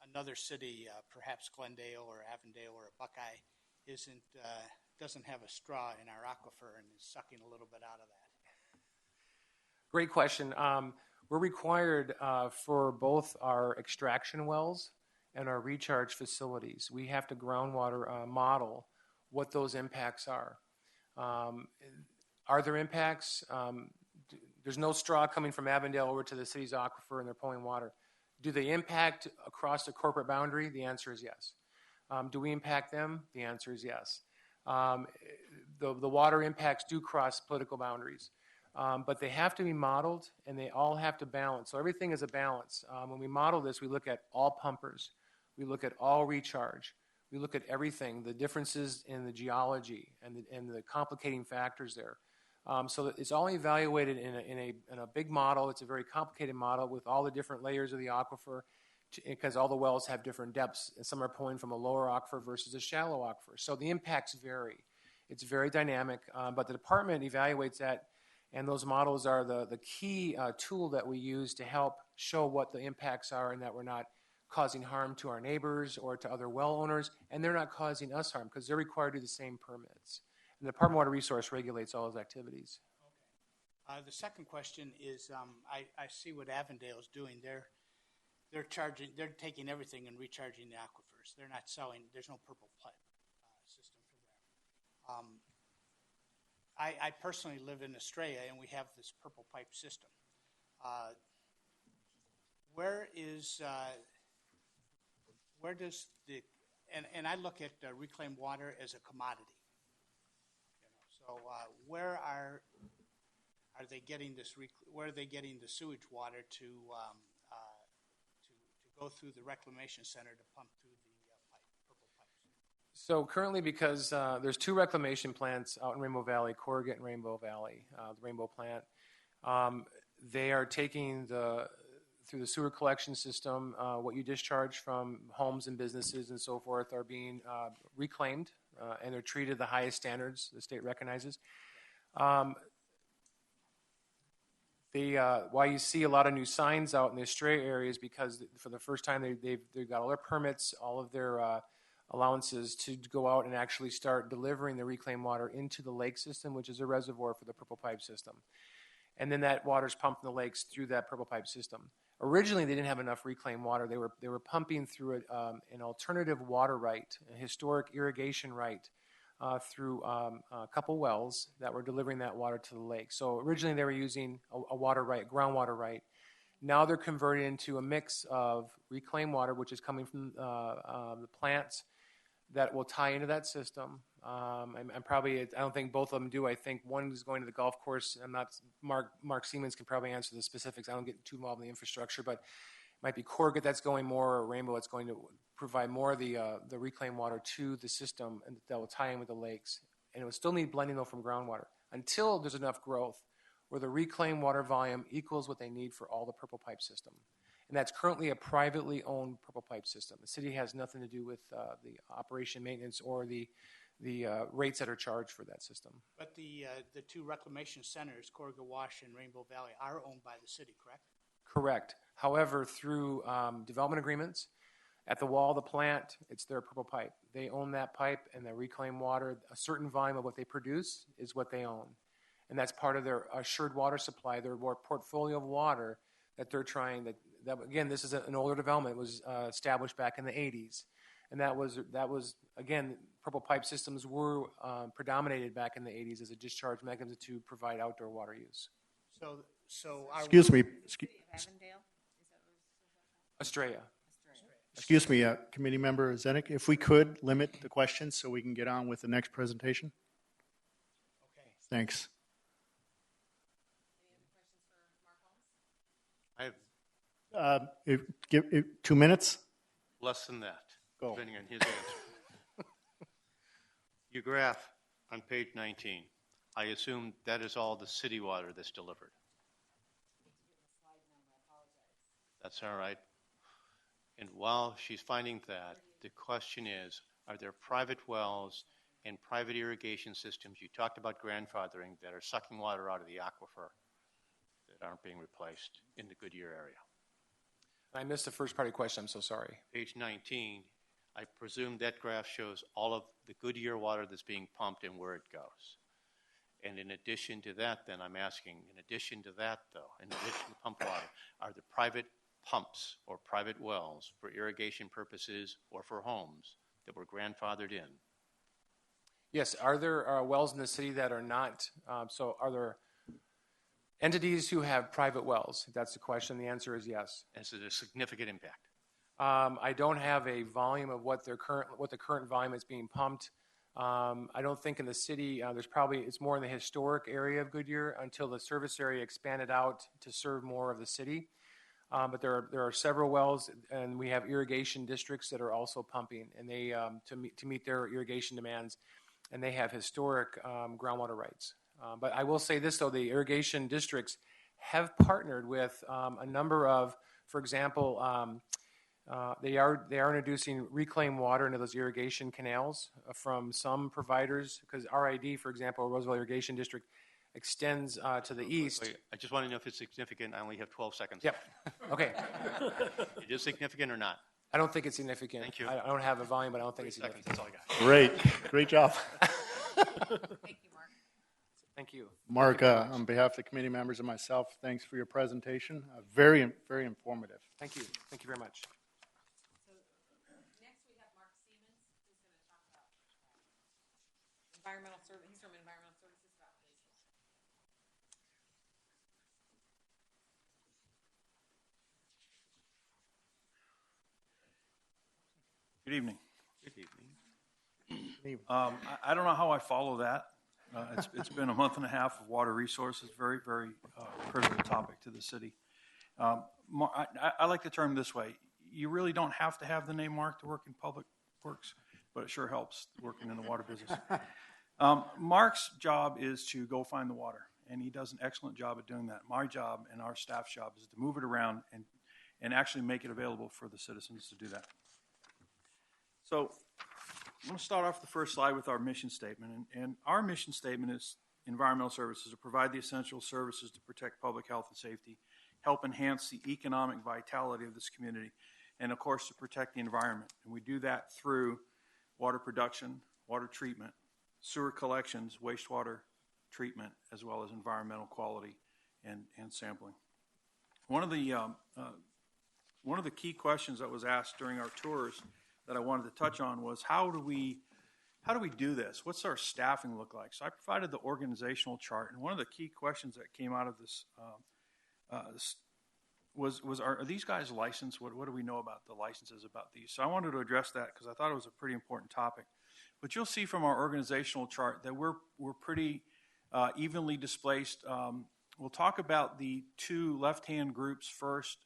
another city, perhaps Glendale or Avondale or Buckeye, doesn't have a straw in our aquifer and is sucking a little bit out of that? Great question. We're required for both our extraction wells and our recharge facilities. We have to groundwater model what those impacts are. Are there impacts? There's no straw coming from Avondale over to the city's aquifer and they're pulling water. Do they impact across the corporate boundary? The answer is yes. Do we impact them? The answer is yes. The water impacts do cross political boundaries, but they have to be modeled and they all have to balance. So everything is a balance. When we model this, we look at all pumpers, we look at all recharge, we look at everything, the differences in the geology and the complicating factors there. So it's all evaluated in a big model. It's a very complicated model with all the different layers of the aquifer, because all the wells have different depths. And some are pulling from a lower aquifer versus a shallow aquifer. So the impacts vary. It's very dynamic, but the department evaluates that, and those models are the key tool that we use to help show what the impacts are and that we're not causing harm to our neighbors or to other well owners, and they're not causing us harm because they're required to do the same permits. And the Department of Water Resource regulates all those activities. Okay. The second question is, I see what Avondale is doing. They're taking everything and recharging the aquifers. They're not selling. There's no purple pipe system for them. I personally live in Estrella, and we have this purple pipe system. Where does and I look at reclaimed water as a commodity. So where are they getting this? Where are they getting the sewage water to go through the Reclamation Center to pump through the purple pipes? So currently, because there's two reclamation plants out in Rainbow Valley, Corrigan and Rainbow Valley, the Rainbow plant, they are taking through the sewer collection system, what you discharge from homes and businesses and so forth are being reclaimed, and they're treated the highest standards the state recognizes. Why you see a lot of new signs out in the stray areas because for the first time they've got all their permits, all of their allowances to go out and actually start delivering the reclaimed water into the lake system, which is a reservoir for the purple pipe system. And then that water's pumped in the lakes through that purple pipe system. Originally, they didn't have enough reclaimed water. They were pumping through an alternative water right, a historic irrigation right, through a couple wells that were delivering that water to the lake. So originally they were using a water right, groundwater right. Now they're converted into a mix of reclaimed water, which is coming from the plants that will tie into that system. I'm probably, I don't think both of them do. I think one is going to the golf course. I'm not, Mark Siemens can probably answer the specifics. I don't get too involved in the infrastructure, but it might be Corget that's going more, or Rainbow that's going to provide more of the reclaimed water to the system, and that will tie in with the lakes. And it will still need blending though from groundwater until there's enough growth where the reclaimed water volume equals what they need for all the purple pipe system. And that's currently a privately owned purple pipe system. The city has nothing to do with the operation, maintenance, or the rates that are charged for that system. But the two reclamation centers, Corga Wash and Rainbow Valley, are owned by the city, correct? Correct. However, through development agreements, at the wall of the plant, it's their purple pipe. They own that pipe, and the reclaimed water, a certain volume of what they produce is what they own. And that's part of their assured water supply, their portfolio of water that they're trying that again, this is an older development. It was established back in the 80s. And that was again, purple pipe systems were predominated back in the 80s as a discharge mechanism to provide outdoor water use. So Excuse me. Avondale? Estrella. Excuse me, Committee Member Arsenic, if we could limit the questions so we can get on with the next presentation. Okay. Thanks. I have Give 2 minutes. less than that, Go. depending on his answer. Your graph on page 19, I assume that is all the city water that's delivered. That's all right. And while she's finding that, the question is, are there private wells and private irrigation systems, you talked about grandfathering, that are sucking water out of the aquifer that aren't being replaced in the Goodyear area? I missed the first part of your question. I'm so sorry. Page 19, I presume that graph shows all of the Goodyear water that's being pumped and where it goes. And in addition to that, then I'm asking, in addition to that, though, in addition to pump water, are there private pumps or private wells for irrigation purposes or for homes that were grandfathered in? Yes. Are there wells in the city that are not? So are there entities who have private wells? If that's the question, the answer is yes. Is it a significant impact? I don't have a volume of what the current volume is being pumped. I don't think in the city it's more in the historic area of Goodyear until the service area expanded out to serve more of the city. But there are several wells, and we have irrigation districts that are also pumping, and they to meet their irrigation demands, and they have historic groundwater rights. But I will say this though: the irrigation districts have partnered with a number of, for example, they are introducing reclaimed water into those irrigation canals from some providers, because RID, for example, Roseville Irrigation District, extends to the east. Wait, I just want to know if it's significant. I only have 12 seconds. Yep. Okay. It is significant or not? I don't think it's significant. Thank you. I don't have a volume, but I don't think 3 it's seconds, significant. that's all I got. Great job. Thank you, Mark. Thank you. Mark, on behalf of the committee members and myself, thanks for your presentation. Very, very informative. Thank you. Thank you very much. Next, we have Mark Siemens, who's going to talk about environmental service. He's from Environmental Services about this. Good evening. Good evening. I don't know how I follow that. It's been a month and a half of water resources, very, very critical topic to the city. I like the term this way. You really don't have to have the name Mark to work in public works, but it sure helps working in the water business. Mark's job is to go find the water, and he does an excellent job at doing that. My job and our staff's job is to move it around and actually make it available for the citizens to do that. So I'm going to start off the first slide with our mission statement. And our mission statement is environmental services to provide the essential services to protect public health and safety, help enhance the economic vitality of this community, and of course to protect the environment. And we do that through water production, water treatment, sewer collections, wastewater treatment, as well as environmental quality and sampling. One of the key questions that was asked during our tours that I wanted to touch on was how do we do this? What's our staffing look like? So I provided the organizational chart, and one of the key questions that came out of this are these guys licensed? What do we know about the licenses about these? So I wanted to address that because I thought it was a pretty important topic. But you'll see from our organizational chart that we're pretty evenly displaced. We'll talk about the two left-hand groups first.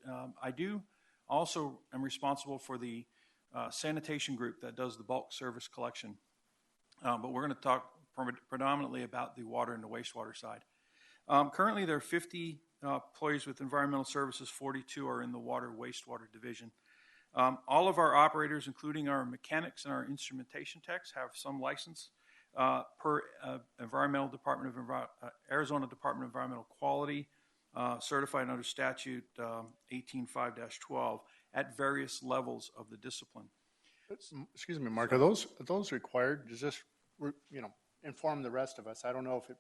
I do also am responsible for the sanitation group that does the bulk service collection. But we're going to talk predominantly about the water and the wastewater side. Currently, there are 50 employees with environmental services. 42 are in the water wastewater division. All of our operators, including our mechanics and our instrumentation techs, have some license per Arizona Department of Environmental Quality, certified under statute 18.5-12 at various levels of the discipline. Excuse me, Mark, are those required? Does this, inform the rest of us? I don't know if it,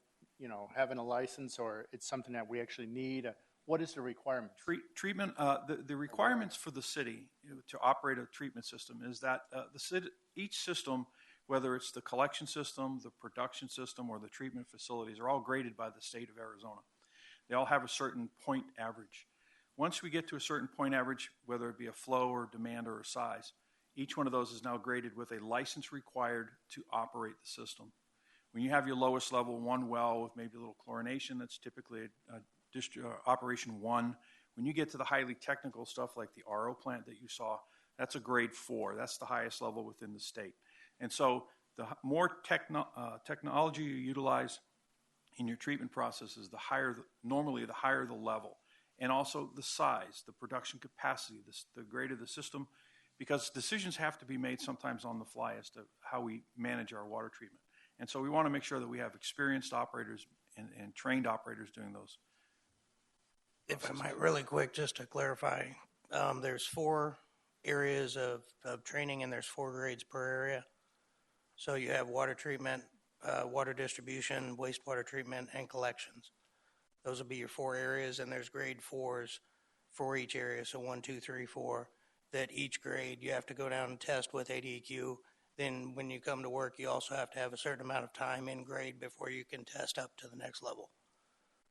having a license or it's something that we actually need. What is the requirement? Treatment, the requirements for the city to operate a treatment system is that each system, whether it's the collection system, the production system, or the treatment facilities, are all graded by the state of Arizona. They all have a certain point average. Once we get to a certain point average, whether it be a flow or demand or a size, each one of those is now graded with a license required to operate the system. When you have your lowest level, one well with maybe a little chlorination, that's typically operation 1. When you get to the highly technical stuff like the RO plant that you saw, that's a grade 4. That's the highest level within the state. And so the more technology you utilize in your treatment processes, normally the higher the level. And also the size, the production capacity, the greater the system, because decisions have to be made sometimes on the fly as to how we manage our water treatment. And so we want to make sure that we have experienced operators and trained operators doing those. If I might really quick, just to clarify, there's 4 areas of training and there's 4 grades per area. So you have water treatment, water distribution, wastewater treatment, and collections. Those will be your 4 areas, and there's grade 4s for each area. So 1, 2, 3, 4, that each grade you have to go down and test with ADEQ. Then when you come to work, you also have to have a certain amount of time in grade before you can test up to the next level.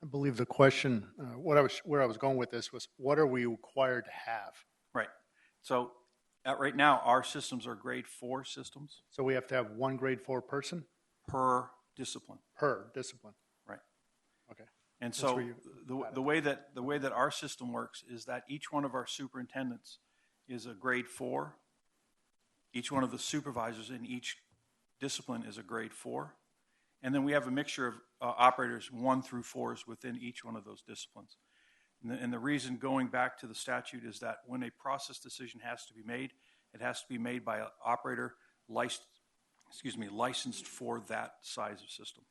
I believe the question, where I was going with this was, what are we required to have? Right. So right now, our systems are grade 4 systems. So we have to have one grade 4 person? Per discipline. Per discipline. Right. Okay. And so the way that our system works is that each one of our superintendents is a grade 4. Each one of the supervisors in each discipline is a grade 4. And then we have a mixture of operators 1 through 4s within each one of those disciplines. And the reason going back to the statute is that when a process decision has to be made, it has to be made by an operator licensed for that size of system.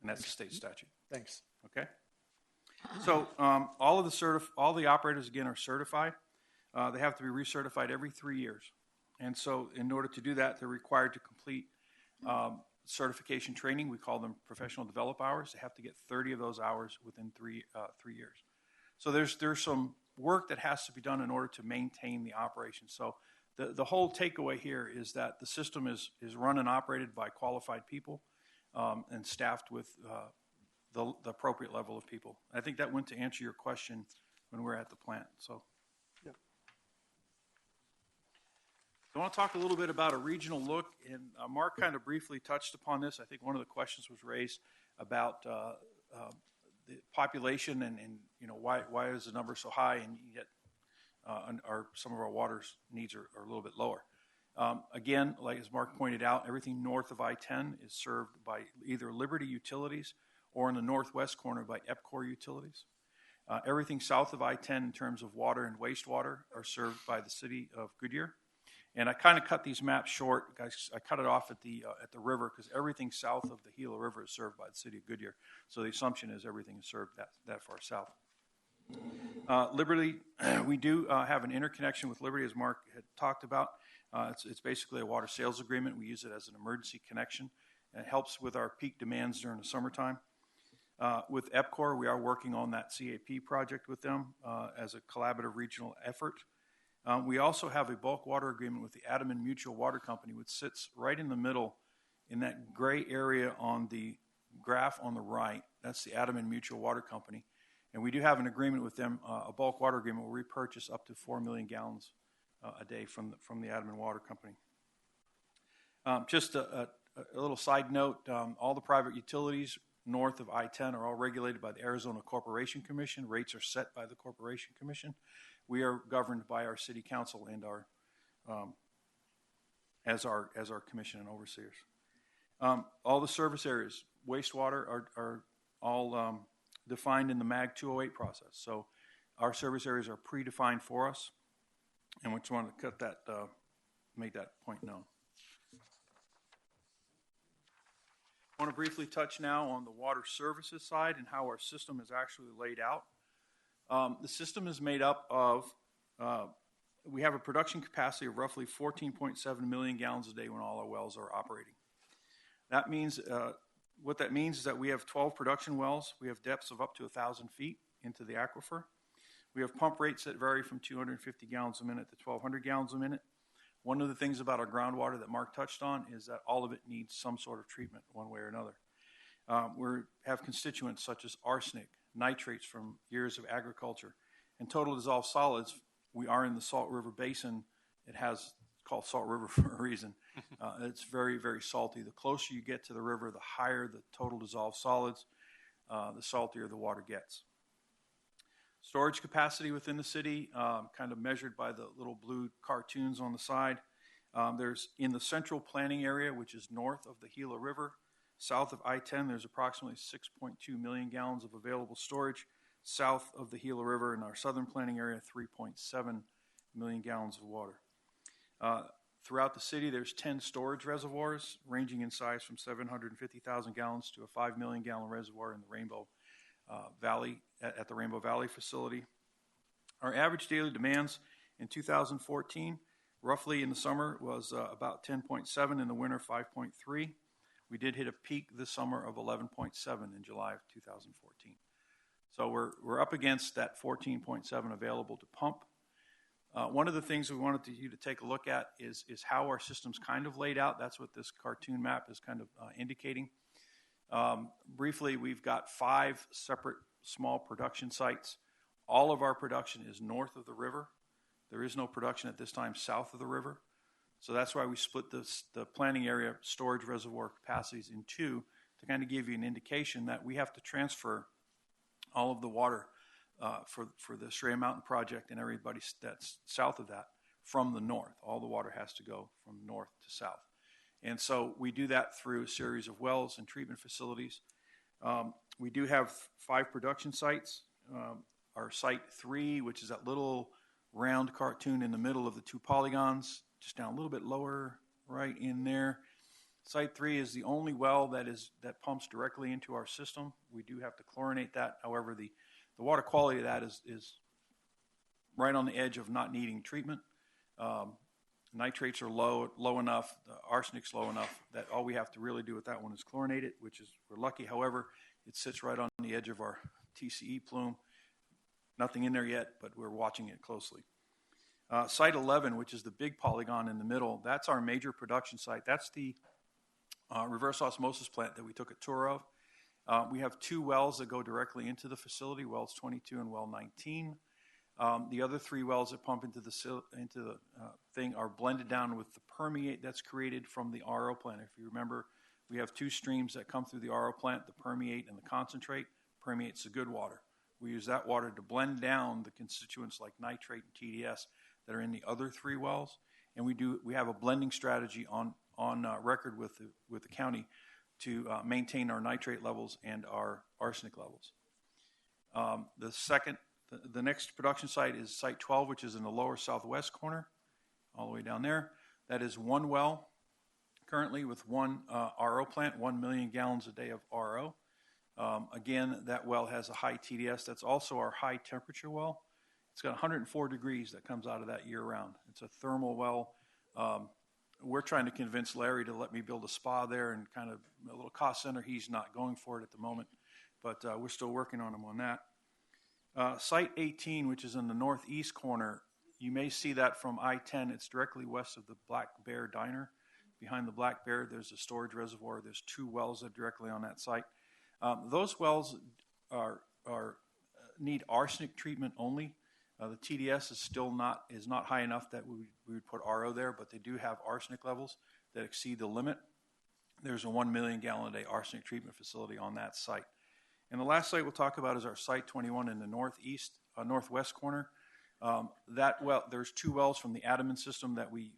And that's the state statute. Thanks. Okay. So all the operators, again, are certified. They have to be recertified every 3 years. And so in order to do that, they're required to complete certification training. We call them professional develop hours. They have to get 30 of those hours within 3 years. So there's some work that has to be done in order to maintain the operation. So the whole takeaway here is that the system is run and operated by qualified people and staffed with the appropriate level of people. I think that went to answer your question when we're at the plant. So. I want to talk a little bit about a regional look, and Mark kind of briefly touched upon this. I think one of the questions was raised about the population and why is the number so high, and yet some of our water needs are a little bit lower. Again, like as Mark pointed out, everything north of I-10 is served by either Liberty Utilities or in the northwest corner by Epcor Utilities. Everything south of I-10 in terms of water and wastewater are served by the city of Goodyear. And I kind of cut these maps short, guys. I cut it off at the river because everything south of the Gila River is served by the city of Goodyear. So the assumption is everything is served that far south. Liberty, we do have an interconnection with Liberty, as Mark had talked about. It's basically a water sales agreement. We use it as an emergency connection. It helps with our peak demands during the summertime. With Epcor, we are working on that CAP project with them as a collaborative regional effort. We also have a bulk water agreement with the Adaman Mutual Water Company, which sits right in the middle in that gray area on the graph on the right. That's the Adaman Mutual Water Company. And we do have an agreement with them, a bulk water agreement where we purchase up to 4 million gallons a day from the Admin Water Company. Just a little side note, all the private utilities north of I-10 are all regulated by the Arizona Corporation Commission. Rates are set by the Corporation Commission. We are governed by our city council and as our commission and overseers. All the service areas, wastewater are all defined in the MAG 208 process. So our service areas are predefined for us, and we just want to cut that, make that point known. I want to briefly touch now on the water services side and how our system is actually laid out. The system is made up of, we have a production capacity of roughly 14.7 million gallons a day when all our wells are operating. That means, what that means is that we have 12 production wells. We have depths of up to 1,000 feet into the aquifer. We have pump rates that vary from 250 gallons a minute to 1,200 gallons a minute. One of the things about our groundwater that Mark touched on is that all of it needs some sort of treatment one way or another. We have constituents such as arsenic, nitrates from years of agriculture, and total dissolved solids. We are in the Salt River Basin. It's called Salt River for a reason. It's very, very salty. The closer you get to the river, the higher the total dissolved solids, the saltier the water gets. Storage capacity within the city, kind of measured by the little blue cartoons on the side. There's in the central planning area, which is north of the Gila River, south of I-10, there's approximately 6.2 million gallons of available storage. South of the Gila River in our southern planning area, 3.7 million gallons of water. Throughout the city, there's 10 storage reservoirs ranging in size from 750,000 gallons to a 5 million gallon reservoir in the Rainbow Valley, at the Rainbow Valley facility. Our average daily demands in 2014, roughly in the summer, was about 10.7, in the winter 5.3. We did hit a peak this summer of 11.7 in July of 2014. So we're up against that 14.7 available to pump. One of the things we wanted you to take a look at is how our system's kind of laid out. That's what this cartoon map is kind of indicating. Briefly, we've got 5 separate small production sites. All of our production is north of the river. There is no production at this time south of the river. So that's why we split the planning area storage reservoir capacities in 2 to kind of give you an indication that we have to transfer all of the water for the Shreya Mountain project and everybody that's south of that from the north. All the water has to go from north to south. And so we do that through a series of wells and treatment facilities. We do have 5 production sites. Our site 3, which is that little round cartoon in the middle of the 2 polygons, just down a little bit lower, right in there. Site 3 is the only well that pumps directly into our system. We do have to chlorinate that. However, the water quality of that is right on the edge of not needing treatment. Nitrates are low enough, the arsenic's low enough that all we have to really do with that one is chlorinate it, which is, we're lucky. However, it sits right on the edge of our TCE plume. Nothing in there yet, but we're watching it closely. Site 11, which is the big polygon in the middle, that's our major production site. That's the reverse osmosis plant that we took a tour of. We have 2 wells that go directly into the facility, wells 22 and well 19. The other 3 wells that pump into the thing are blended down with the permeate that's created from the RO plant. If you remember, we have 2 streams that come through the RO plant, the permeate and the concentrate. Permeate's the good water. We use that water to blend down the constituents like nitrate and TDS that are in the other 3 wells. And we have a blending strategy on record with the county to maintain our nitrate levels and our arsenic levels. The next production site is site 12, which is in the lower southwest corner, all the way down there. That is 1 well, currently with 1 RO plant, 1 million gallons a day of RO. Again, that well has a high TDS. That's also our high temperature well. It's got 104 degrees that comes out of that year round. It's a thermal well. We're trying to convince Larry to let me build a spa there and kind of a little cost center. He's not going for it at the moment, but we're still working on him on that. Site 18, which is in the northeast corner, you may see that from I-10. It's directly west of the Black Bear Diner. Behind the Black Bear, there's a storage reservoir. There's 2 wells that are directly on that site. Those wells are need arsenic treatment only. The TDS is not high enough that we would put RO there, but they do have arsenic levels that exceed the limit. There's a 1 million gallon a day arsenic treatment facility on that site. And the last site we'll talk about is our site 21 in the northwest corner. That well, there's 2 wells from the Adaman system that we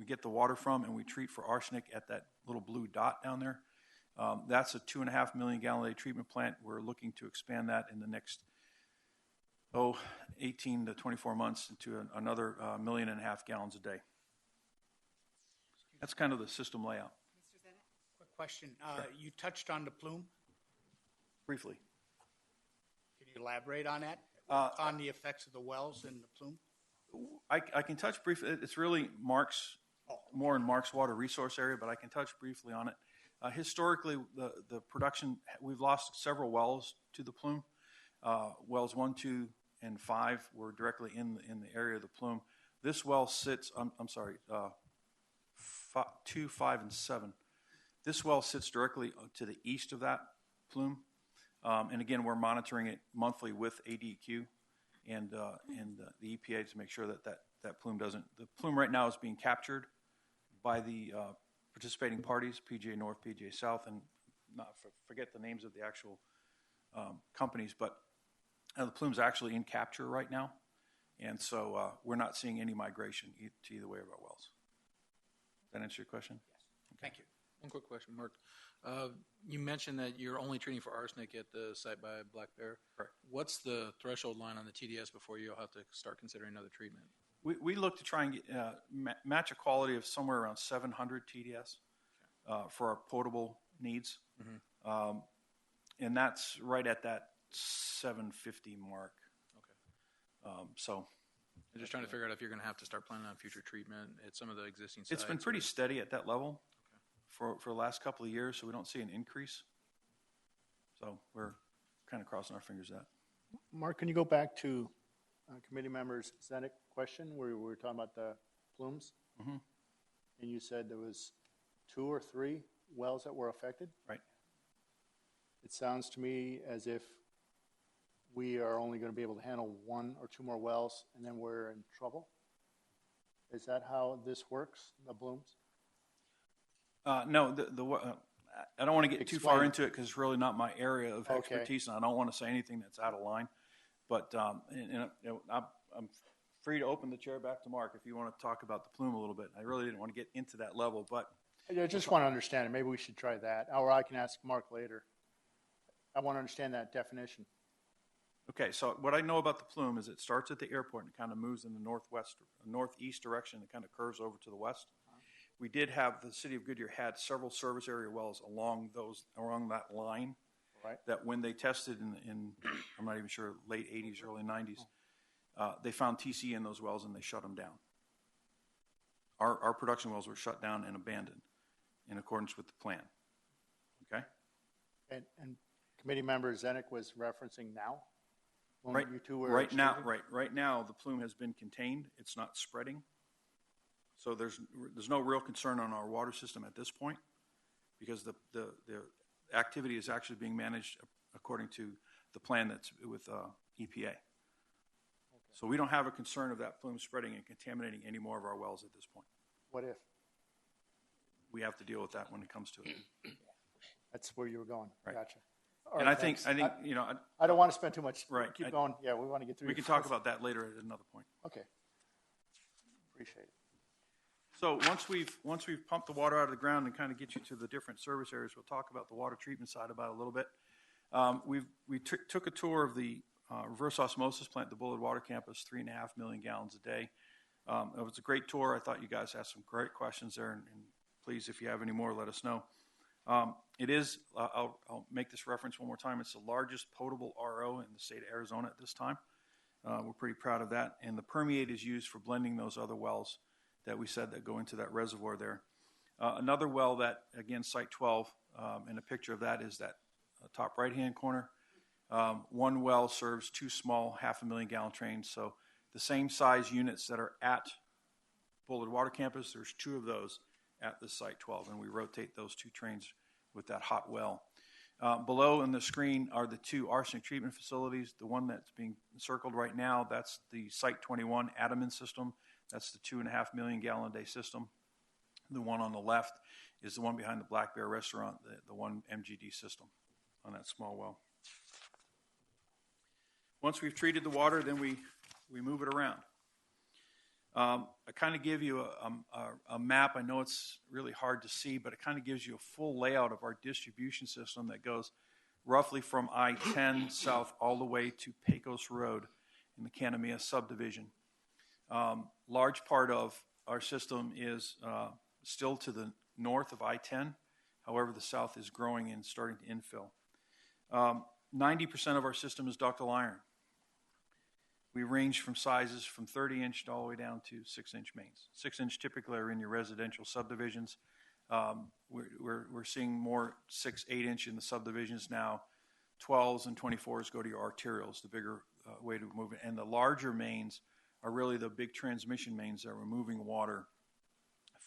get the water from, and we treat for arsenic at that little blue dot down there. That's a 2.5 million gallon a day treatment plant. We're looking to expand that in the next 18 to 24 months into another 1.5 million gallons a day. That's kind of the system layout. Mr. Zenit? Quick question. You touched on the Plume. Briefly. Can you elaborate on that? On the effects of the wells in the Plume? I can touch briefly. It's really more in Mark's water resource area, but I can touch briefly on it. Historically, the production, we've lost several wells to the Plume. Wells 1, 2, and 5 were directly in the area of the Plume. This well sits, 2, 5, and 7. This well sits directly to the east of that Plume. And again, we're monitoring it monthly with ADQ and the EPA to make sure that Plume doesn't. The Plume right now is being captured by the participating parties, PGA North, PGA South, and forget the names of the actual companies, but the Plume's actually in capture right now, and so we're not seeing any migration to either way of our wells. Does that answer your question? Yes. Okay. Thank you. One quick question, Mark. You mentioned that you're only treating for arsenic at the site by Black Bear. Correct. What's the threshold line on the TDS before you'll have to start considering another treatment? We look to try and get, match a quality of somewhere around 700 TDS for our potable needs. Mm-hmm. And that's right at that 750 mark. Okay. So I'm just trying to figure out if you're going to have to start planning on future treatment at some of the existing sites. It's been pretty steady at that level for the last couple of years, so we don't see an increase. So we're kind of crossing our fingers at that. Mark, can you go back to committee members' Arsenic question where we were talking about the plumes? Mm-hmm. And you said there was 2 or 3 wells that were affected? Right. It sounds to me as if we are only going to be able to handle 1 or 2 more wells and then we're in trouble. Is that how this works, the blooms? No, I don't want to get too far into it because it's really not my area of expertise, and I don't want to say anything that's out of line. But I'm free to open the chair back to Mark if you want to talk about the plume a little bit. I really didn't want to get into that level, but I just want to understand it. Maybe we should try that, or I can ask Mark later. I want to understand that definition. Okay, so what I know about the plume is it starts at the airport and kind of moves in the northeast direction. It kind of curves over to the west. We did have, the city of Goodyear had several service area wells along that line. Right. That when they tested in I'm not even sure, late 80s, early 90s, they found TC in those wells and they shut them down. Our production wells were shut down and abandoned in accordance with the plan. Okay? And committee member Zenik was referencing now? Right, you two were right now, the plume has been contained. It's not spreading. So there's no real concern on our water system at this point because the activity is actually being managed according to the plan that's with EPA. Okay. So we don't have a concern of that plume spreading and contaminating any more of our wells at this point. What if? We have to deal with that when it comes to it. That's where you were going. Right. Gotcha. All and right, I think I don't want to spend too much. Right. Keep going. Yeah, we want to get through. We can talk about that later at another point. Okay. Appreciate it. So once we've pumped the water out of the ground and kind of get you to the different service areas, we'll talk about the water treatment side about a little bit. We took a tour of the reverse osmosis plant, the Bullard Water Campus, 3.5 million gallons a day. It was a great tour. I thought you guys asked some great questions there, and please, if you have any more, let us know. It is, I'll make this reference one more time, it's the largest potable RO in the state of Arizona at this time. We're pretty proud of that. And the permeate is used for blending those other wells that we said that go into that reservoir there. Another well that, again, Site 12, and a picture of that is that top right-hand corner. One well serves 2 small 500,000 gallon trains. So the same size units that are at Bullard Water Campus, there's 2 of those at the Site 12, and we rotate those 2 trains with that hot well. Below in the screen are the 2 arsenic treatment facilities. The one that's being circled right now, that's the Site 21 Adaman system. That's the 2.5 million gallon a day system. The one on the left is the one behind the Black Bear restaurant, the 1 MGD system on that small well. Once we've treated the water, then we move it around. I kind of give you a map. I know it's really hard to see, but it kind of gives you a full layout of our distribution system that goes roughly from I-10 south all the way to Pecos Road in the Canamea subdivision. Large part of our system is still to the north of I-10. However, the south is growing and starting to infill. 90% of our system is ductile iron. We range from sizes from 30-inch all the way down to 6-inch mains. 6-inch typically are in your residential subdivisions. We're seeing more 6, 8-inch in the subdivisions now. 12s and 24s go to your arterials, the bigger way to move it. And the larger mains are really the big transmission mains that are moving water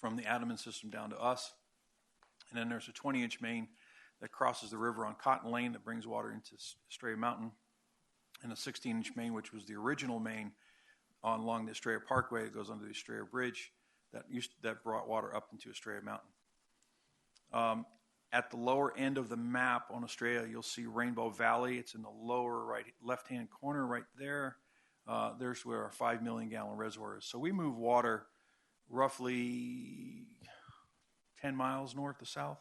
from the Adaman system down to us. And then there's a 20-inch main that crosses the river on Cotton Lane that brings water into Estrella Mountain, and a 16-inch main, which was the original main along the Estrella Parkway that goes under the Estrella Bridge that brought water up into Estrella Mountain. At the lower end of the map on Estrella, you'll see Rainbow Valley. It's in the lower right left-hand corner right there. There's where our 5 million gallon reservoir is. So we move water roughly 10 miles north to south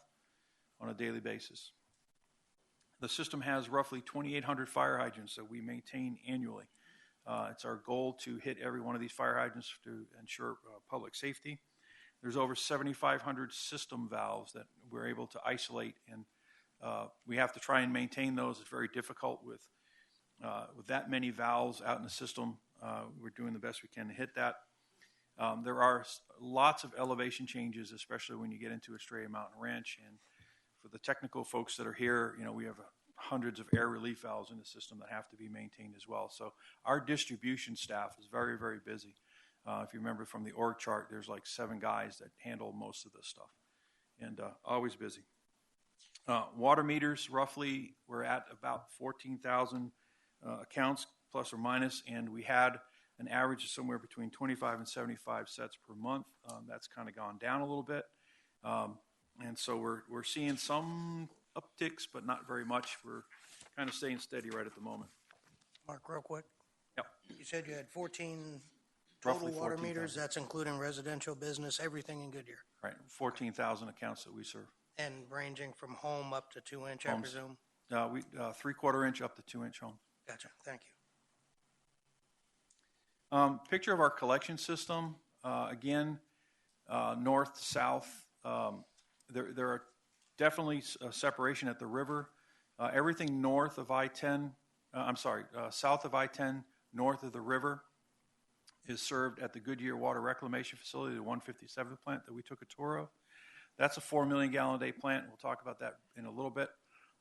on a daily basis. The system has roughly 2,800 fire hydrants that we maintain annually. It's our goal to hit every one of these fire hydrants to ensure public safety. There's over 7,500 system valves that we're able to isolate, and we have to try and maintain those. It's very difficult with that many valves out in the system. We're doing the best we can to hit that. There are lots of elevation changes, especially when you get into Estrella Mountain Ranch. And for the technical folks that are here, we have hundreds of air relief valves in the system that have to be maintained as well. So our distribution staff is very, very busy. If you remember from the org chart, there's like 7 guys that handle most of this stuff, and always busy. Water meters, roughly, we're at about 14,000 accounts, plus or minus, and we had an average of somewhere between 25 and 75 sets per month. That's kind of gone down a little bit. And so we're seeing some upticks, but not very much. We're kind of staying steady right at the moment. Mark, real quick. Yep. You said you had 14 total Roughly water 14,000. meters. That's including residential, business, everything in Goodyear. Right, 14,000 accounts that we serve. And ranging from home up to 2-inch, I Homes. presume? We 3/4 inch up to 2-inch home. Gotcha. Thank you. Picture of our collection system. Again, north to south. There are definitely a separation at the river. Everything north of I-10, south of I-10, north of the river, is served at the Goodyear Water Reclamation Facility, the 157th plant that we took a tour of. That's a 4 million gallon a day plant. We'll talk about that in a little bit.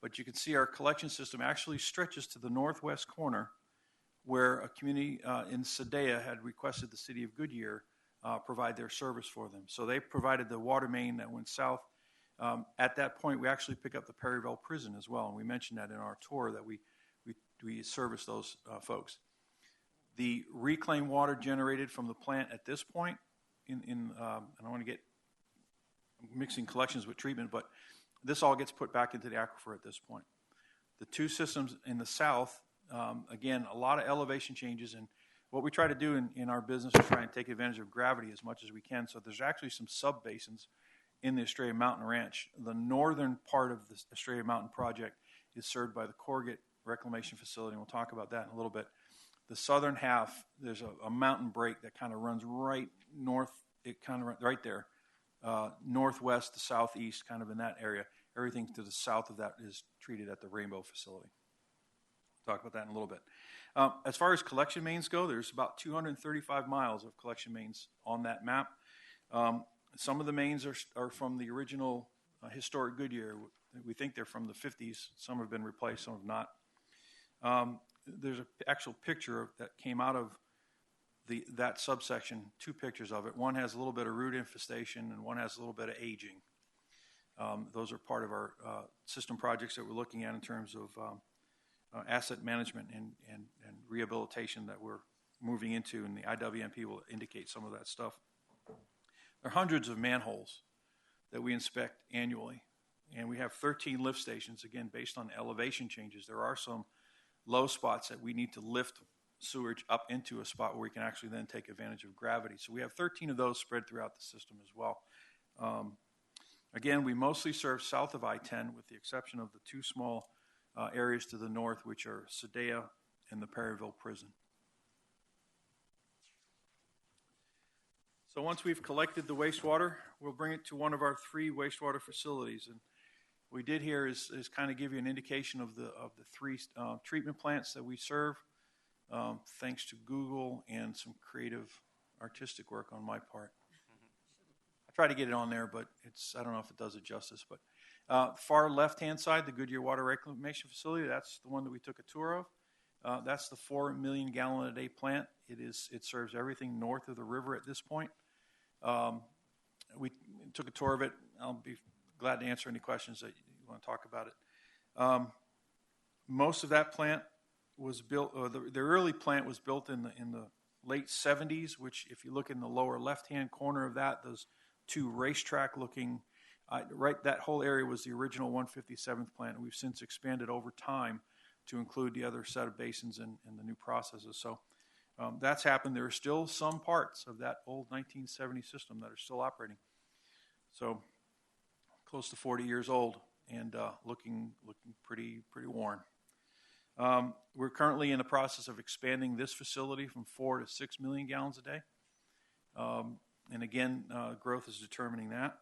But you can see our collection system actually stretches to the northwest corner, where a community in Sedea had requested the city of Goodyear provide their service for them. So they provided the water main that went south. At that point, we actually pick up the Perryville prison as well, and we mentioned that in our tour that we service those folks. The reclaimed water generated from the plant at this point, I don't want to get mixing collections with treatment, but this all gets put back into the aquifer at this point. The 2 systems in the south, again, a lot of elevation changes, and what we try to do in our business is try and take advantage of gravity as much as we can. So there's actually some sub-basins in the Estrella Mountain Ranch. The northern part of the Estrella Mountain project is served by the Corgate Reclamation Facility, and we'll talk about that in a little bit. The southern half, there's a mountain break that kind of runs right north, it kind of right there, northwest to southeast, kind of in that area. Everything to the south of that is treated at the Rainbow facility. We'll talk about that in a little bit. As far as collection mains go, there's about 235 miles of collection mains on that map. Some of the mains are from the original historic Goodyear. We think they're from the 50s. Some have been replaced, some have not. There's an actual picture that came out of that subsection, 2 pictures of it. One has a little bit of root infestation, and one has a little bit of aging. Those are part of our system projects that we're looking at in terms of asset management and rehabilitation that we're moving into, and the IWMP will indicate some of that stuff. There are hundreds of manholes that we inspect annually, and we have 13 lift stations, again, based on elevation changes. There are some low spots that we need to lift sewage up into a spot where we can actually then take advantage of gravity. So we have 13 of those spread throughout the system as well. Again, we mostly serve south of I-10 with the exception of the two small areas to the north, which are Sedea and the Perryville Prison. So once we've collected the wastewater, we'll bring it to one of our 3 wastewater facilities. And what we did here is kind of give you an indication of the 3 treatment plants that we serve, thanks to Google and some creative artistic work on my part. I try to get it on there, but I don't know if it does it justice. But far left-hand side, the Goodyear Water Reclamation Facility, that's the one that we took a tour of. That's the 4 million gallon a day plant. It serves everything north of the river at this point. We took a tour of it. I'll be glad to answer any questions that you want to talk about it. Most of that plant was built, the early plant was built in the late 70s, which if you look in the lower left-hand corner of that, those 2 racetrack-looking, that whole area was the original 157th plant, and we've since expanded over time to include the other set of basins and the new processes. So that's happened. There are still some parts of that old 1970 system that are still operating. So close to 40 years old and looking pretty worn. We're currently in the process of expanding this facility from 4 to 6 million gallons a day. And again, growth is determining that.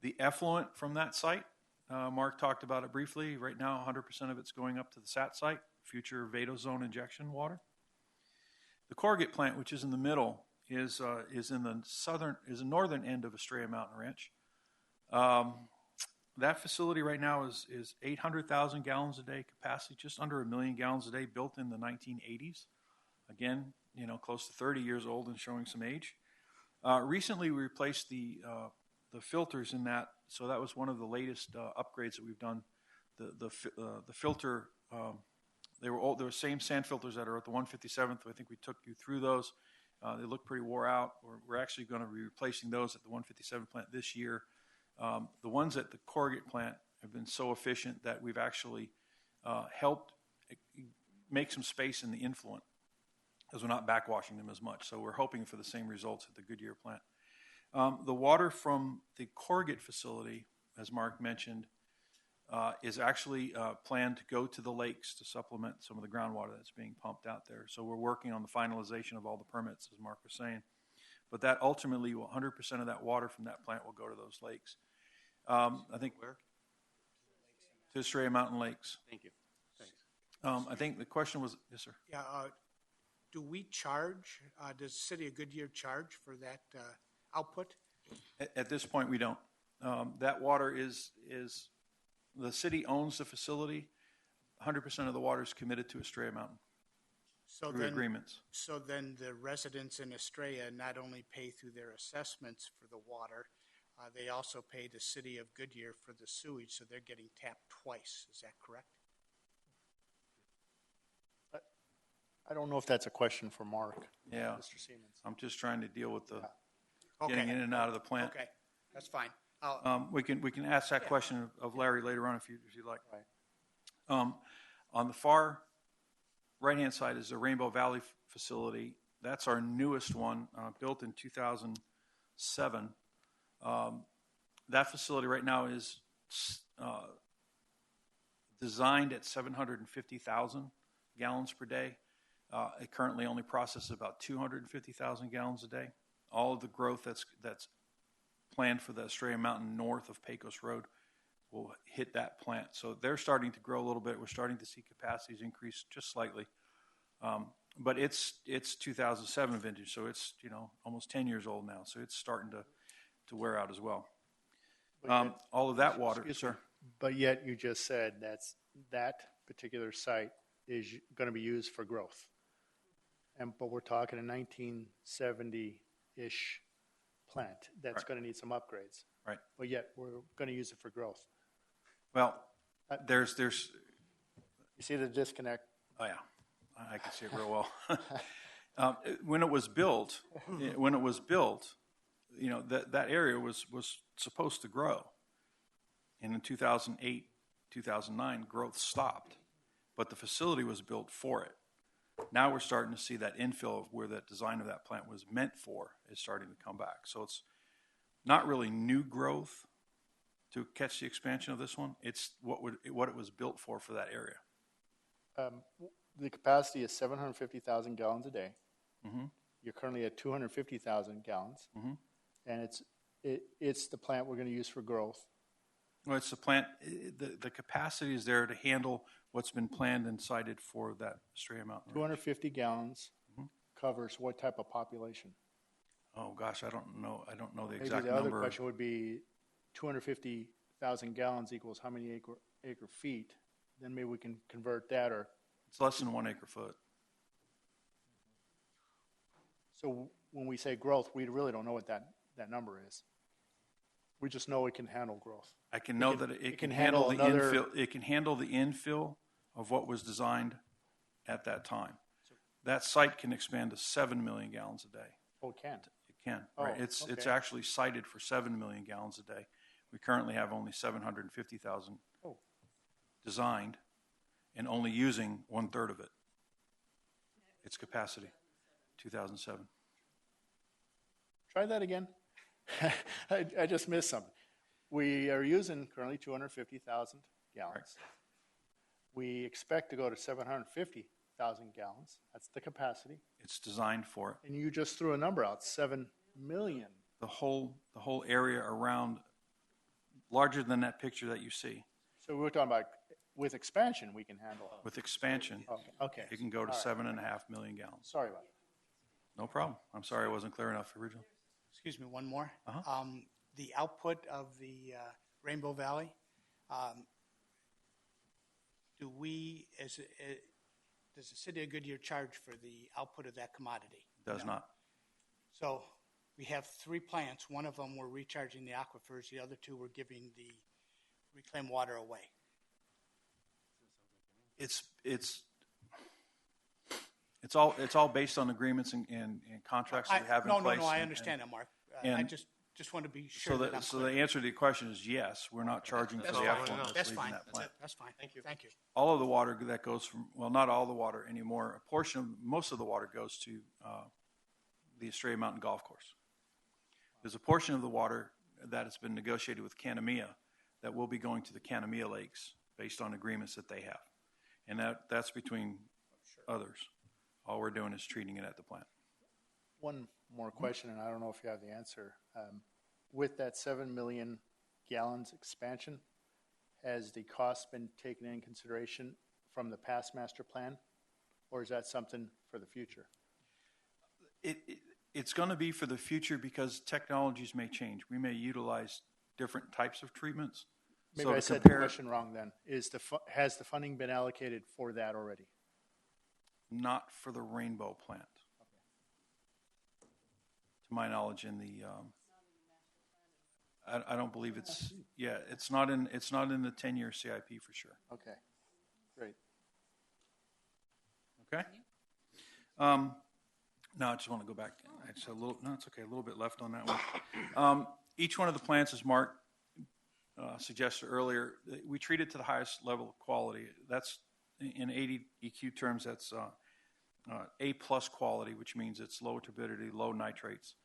The effluent from that site, Mark talked about it briefly. Right now, 100% of it's going up to the SAT site, future Vado Zone injection water. The corrugate plant, which is in the middle, is in the northern end of Estrella Mountain Ranch. That facility right now is 800,000 gallons a day capacity, just under 1 million gallons a day, built in the 1980s. Again, close to 30 years old and showing some age. Recently, we replaced the filters in that, so that was one of the latest upgrades that we've done. The filter, they were the same sand filters that are at the 157th. I think we took you through those. They look pretty wore out. We're actually going to be replacing those at the 157th plant this year. The ones at the corrugate plant have been so efficient that we've actually helped make some space in the influent, as we're not backwashing them as much. So we're hoping for the same results at the Goodyear plant. The water from the corrugate facility, as Mark mentioned, is actually planned to go to the lakes to supplement some of the groundwater that's being pumped out there. So we're working on the finalization of all the permits, as Mark was saying. But that ultimately, 100% of that water from that plant will go to those lakes. I think where? To Estrella Mountain Lakes. Thank you. Thanks. I think the question was, yes, sir. Yeah, do we charge, does the city of Goodyear charge for that output? At this point, we don't. That water is the city owns the facility. 100% of the water is committed to Estrella Mountain through agreements. So then the residents in Estrella not only pay through their assessments for the water, they also pay the city of Goodyear for the sewage, so they're getting tapped twice. Is that correct? I don't know if that's a question for Mark. Yeah. Mr. Siemens. I'm just trying to deal with the Okay. getting in and out of the plant. Okay, that's fine. We can ask that question of Larry later on if you like. Right. On the far right-hand side is the Rainbow Valley facility. That's our newest one, built in 2007. That facility right now is designed at 750,000 gallons per day. It currently only processes about 250,000 gallons a day. All of the growth that's planned for the Estrella Mountain north of Pecos Road will hit that plant. So they're starting to grow a little bit. We're starting to see capacities increase just slightly. But it's 2007 vintage, so it's almost 10 years old now. So it's starting to wear out as well. All of that water, sir. But yet you just said that particular site is going to be used for growth. But we're talking a 1970-ish plant that's going to need some upgrades. Right. but yet we're going to use it for growth. Well, there's You see the disconnect? oh yeah, I can see it real well. When it was built, you know, that area was supposed to grow. And in 2008, 2009, growth stopped, but the facility was built for it. Now we're starting to see that infill of where that design of that plant was meant for is starting to come back. So it's not really new growth to catch the expansion of this one. It's what it was built for that area. The capacity is 750,000 gallons a day. Mm-hmm. You're currently at 250,000 gallons, Mm-hmm. and it's the plant we're going to use for growth. Well, it's the plant. The capacity is there to handle what's been planned and cited for that Estrella Mountain Range. 250 gallons covers what type of population? Oh gosh, I don't know. I don't know the Maybe exact the number. other question would be 250,000 gallons equals how many acre feet? Then maybe we can convert that. Or It's less than 1 acre foot. so when we say growth, we really don't know what that number is. We just know it can handle growth. I can know that it can handle handle the another- infill. It can handle the infill of what was designed at that time. That site can expand to 7 million gallons a day. Oh, it can. It can. Oh, Right. It's okay. actually cited for 7 million gallons a day. We currently have only 750,000 Oh. designed, and only using 1/3 of it. Its capacity, 2007. Try that again. I just missed something. We are using currently 250,000 gallons. Right. We expect to go to 750,000 gallons. That's the capacity. It's designed for it. And you just threw a number out, 7 million. The whole area around, larger than that picture that you see. So we're talking about with expansion we can handle. With expansion, Okay. it can go to All right. 7.5 million gallons. Sorry about that. No problem. I'm sorry I wasn't clear enough originally. Excuse me, one more. Uh-huh. The output of the Rainbow Valley, does the city of Goodyear charge for the output of that commodity? Does not. So we have 3 plants. One of them we're recharging the aquifers. The other 2 we're giving the reclaimed water away. It's all based on agreements and contracts that we have in place. No, I understand that, Mark. I and just want to be sure that I'm So clear. the answer to your question is yes. We're not charging for That's the fine. effluent that's That's leaving fine. that plant. That's fine. Thank you. Thank you. All of the water that goes from, well, not all the water anymore. Most of the water goes to the Estrella Mountain Golf Course. There's a portion of the water that has been negotiated with Canamia that will be going to the Canamia Lakes based on agreements that they have. And that's between others. All we're doing is treating it at the plant. One more question, and I don't know if you have the answer. With that 7 million gallons expansion, has the cost been taken in consideration from the past master plan, or is that something for the future? It's going to be for the future because technologies may change. We may utilize different types of treatments. Maybe So I to said the compare- question wrong then. Has the funding been allocated for that already? Not for the Rainbow plant. To my knowledge, in the, I don't believe it's not in the 10-year CIP for sure. Okay, great. Okay. No, I just want to go back. It's it's okay. A little bit left on that one. Each one of the plants, as Mark suggested earlier, we treat it to the highest level of quality. That's in 80 EQ terms. That's A+ quality, which means it's low turbidity, low nitrates.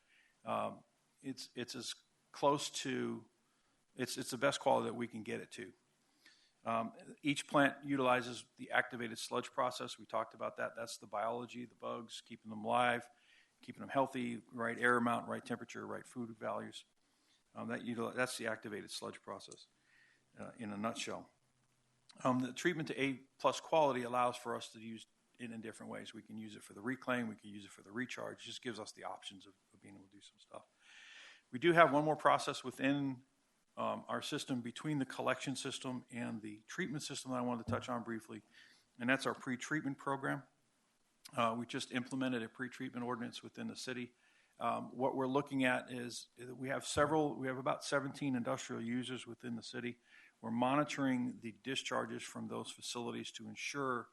It's as close to it's the best quality that we can get it to. Each plant utilizes the activated sludge process. We talked about that. That's the biology, the bugs, keeping them alive, keeping them healthy, right air amount, right temperature, right food values. That's the activated sludge process in a nutshell. The treatment to A+ quality allows for us to use it in different ways. We can use it for the reclaim. We can use it for the recharge. It just gives us the options of being able to do some stuff. We do have one more process within our system between the collection system and the treatment system that I wanted to touch on briefly, and that's our pre-treatment program. We just implemented a pre-treatment ordinance within the city. What we're looking at is that we have about 17 industrial users within the city. We're monitoring the discharges from those facilities to ensure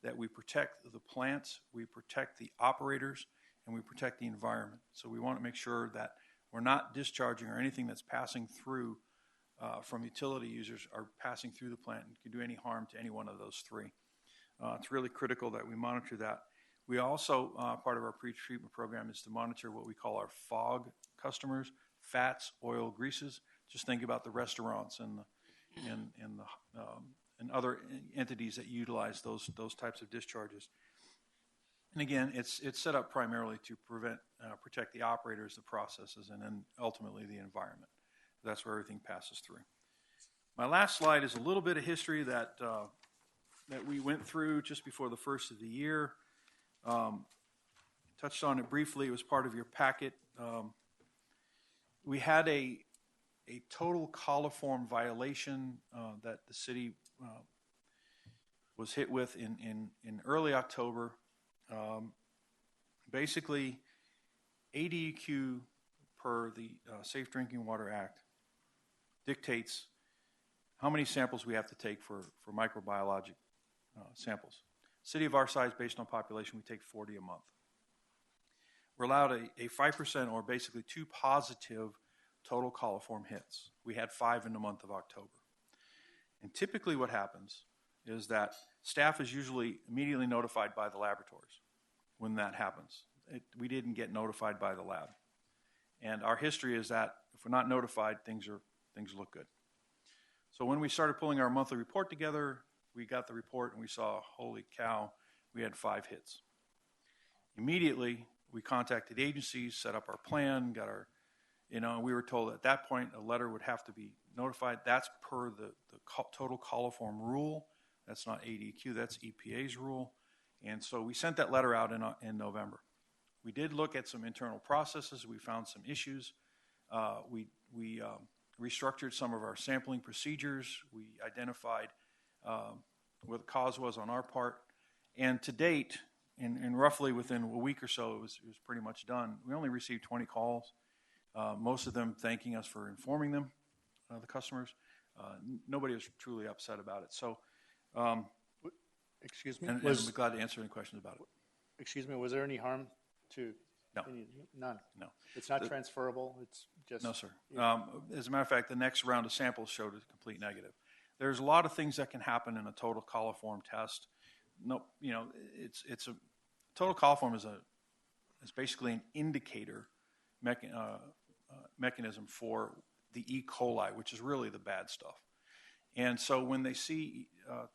that we protect the plants, we protect the operators, and we protect the environment. So we want to make sure that we're not discharging or anything that's passing through from utility users are passing through the plant and can do any harm to any one of those three. It's really critical that we monitor that. We also, part of our pre-treatment program is to monitor what we call our FOG customers, fats, oil, greases. Just think about the restaurants and other entities that utilize those types of discharges. And again, it's set up primarily to protect the operators, the processes, and then ultimately the environment. That's where everything passes through. My last slide is a little bit of history that we went through just before the first of the year. Touched on it briefly. It was part of your packet. We had a total coliform violation that the city was hit with in early October. Basically, ADEQ per the Safe Drinking Water Act dictates how many samples we have to take for microbiologic samples. City of our size, based on population, we take 40 a month. We're allowed a 5% or basically 2 positive total coliform hits. We had 5 in the month of October. And typically what happens is that staff is usually immediately notified by the laboratories when that happens. We didn't get notified by the lab. And our history is that if we're not notified, things look good. So when we started pulling our monthly report together, we got the report and we saw, holy cow, we had 5 hits. Immediately, we contacted agencies, set up our plan, got our, we were told at that point a letter would have to be notified. That's per the total coliform rule. That's not ADQ, that's EPA's rule. And so we sent that letter out in November. We did look at some internal processes. We found some issues. We restructured some of our sampling procedures. We identified what the cause was on our part. And to date, and roughly within a week or so, it was pretty much done. We only received 20 calls, most of them thanking us for informing them, the customers. Nobody was truly upset about it. So, excuse me? And I'd be glad to answer any questions about it. Excuse me, was there any harm to? No. None? No. It's not transferable? It's just... No, sir. As a matter of fact, the next round of samples showed a complete negative. There's a lot of things that can happen in a total coliform test. No, it's a total coliform is basically an indicator mechanism for the E. coli, which is really the bad stuff. And so when they see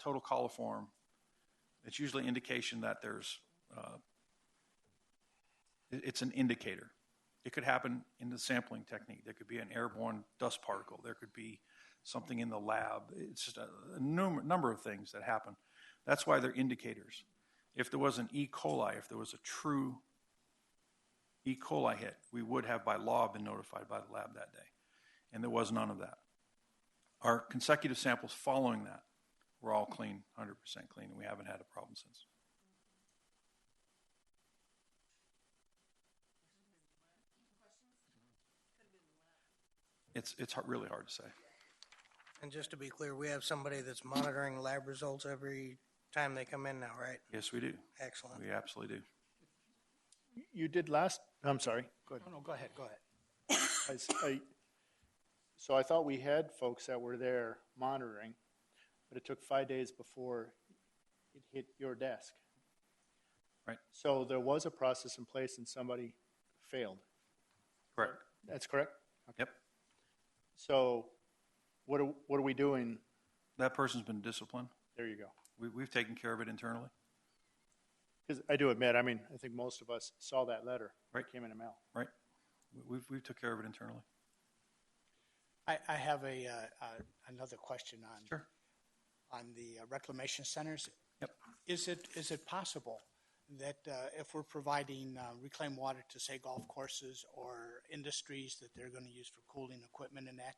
total coliform, it's usually indication that there's it's an indicator. It could happen in the sampling technique. There could be an airborne dust particle. There could be something in the lab. It's just a number of things that happen. That's why they're indicators. If there was an E. coli, if there was a true E. coli hit, we would have by law been notified by the lab that day. And there was none of that. Our consecutive samples following that were all clean, 100% clean, and we haven't had a problem since. It's really hard to say. And just to be clear, we have somebody that's monitoring lab results every time they come in now, right? Yes, we do. Excellent. We absolutely do. You did last... I'm sorry. Go ahead. No, go ahead. So I thought we had folks that were there monitoring, but it took 5 days before it hit your desk. Right. So there was a process in place and somebody failed. Correct. That's correct? Okay. Yep. So what are we doing? That person's been disciplined. There you go. We've taken care of it internally. Because I do admit, I think most of us saw that letter. Right. It came in the mail. Right. We've took care of it internally. I have another question Sure. on the reclamation centers. Yep. Is it possible that if we're providing reclaimed water to, say, golf courses or industries that they're going to use for cooling equipment and that,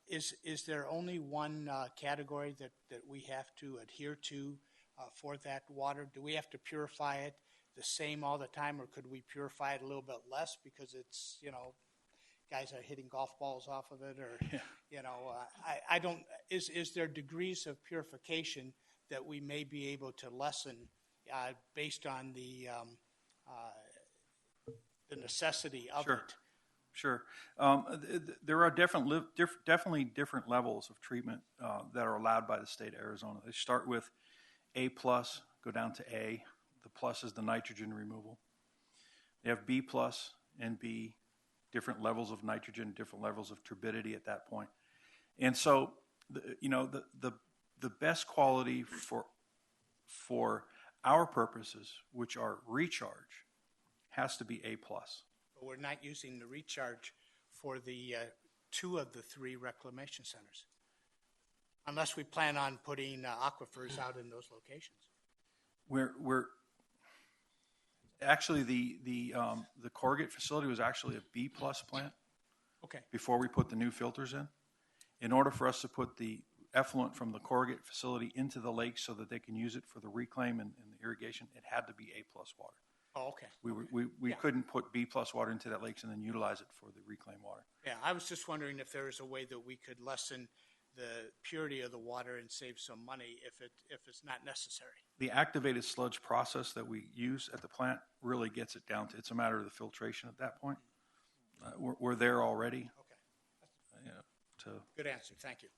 is there only one category that we have to adhere to for that water? Do we have to purify it the same all the time, or could we purify it a little bit less because it's, guys are hitting golf balls off of it, or, I don't, is there degrees of purification that we may be able to lessen based on the necessity of Sure. it? Sure. There are definitely different levels of treatment that are allowed by the state of Arizona. They start with A+, go down to A. The plus is the nitrogen removal. They have B+ and B, different levels of nitrogen, different levels of turbidity at that point. And so, the best quality for our purposes, which are recharge, has to be A+. But we're not using the recharge for the 2 of the 3 reclamation centers, unless we plan on putting aquifers out in those locations. We're actually the corrugate facility was actually a B+ plant. Okay. Before we put the new filters in. In order for us to put the effluent from the corrugate facility into the lake so that they can use it for the reclaim and the irrigation, it had to be A+ water. Oh, okay. We couldn't put B+ water into that lake and then utilize it for the reclaim water. Yeah, I was just wondering if there is a way that we could lessen the purity of the water and save some money if it's not necessary. The activated sludge process that we use at the plant really gets it down to, it's a matter of the filtration at that point. We're there already. Okay. Good answer. Thank you.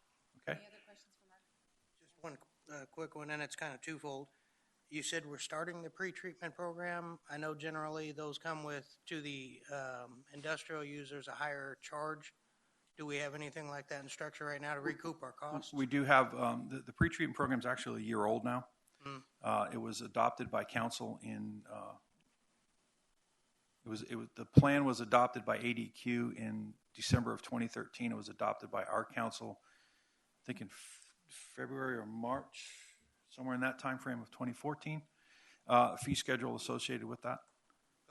Okay. Any other questions for Mark? Just one quick one, and it's kind of twofold. You said we're starting the pre-treatment program. I know generally those come to the industrial users a higher charge. Do we have anything like that in structure right now to recoup our costs? We do have, the pre-treatment program is actually a year old now. It was adopted by council the plan was adopted by ADQ in December of 2013. It was adopted by our council, I think in February or March, somewhere in that time frame of 2014. Fee schedule associated with that.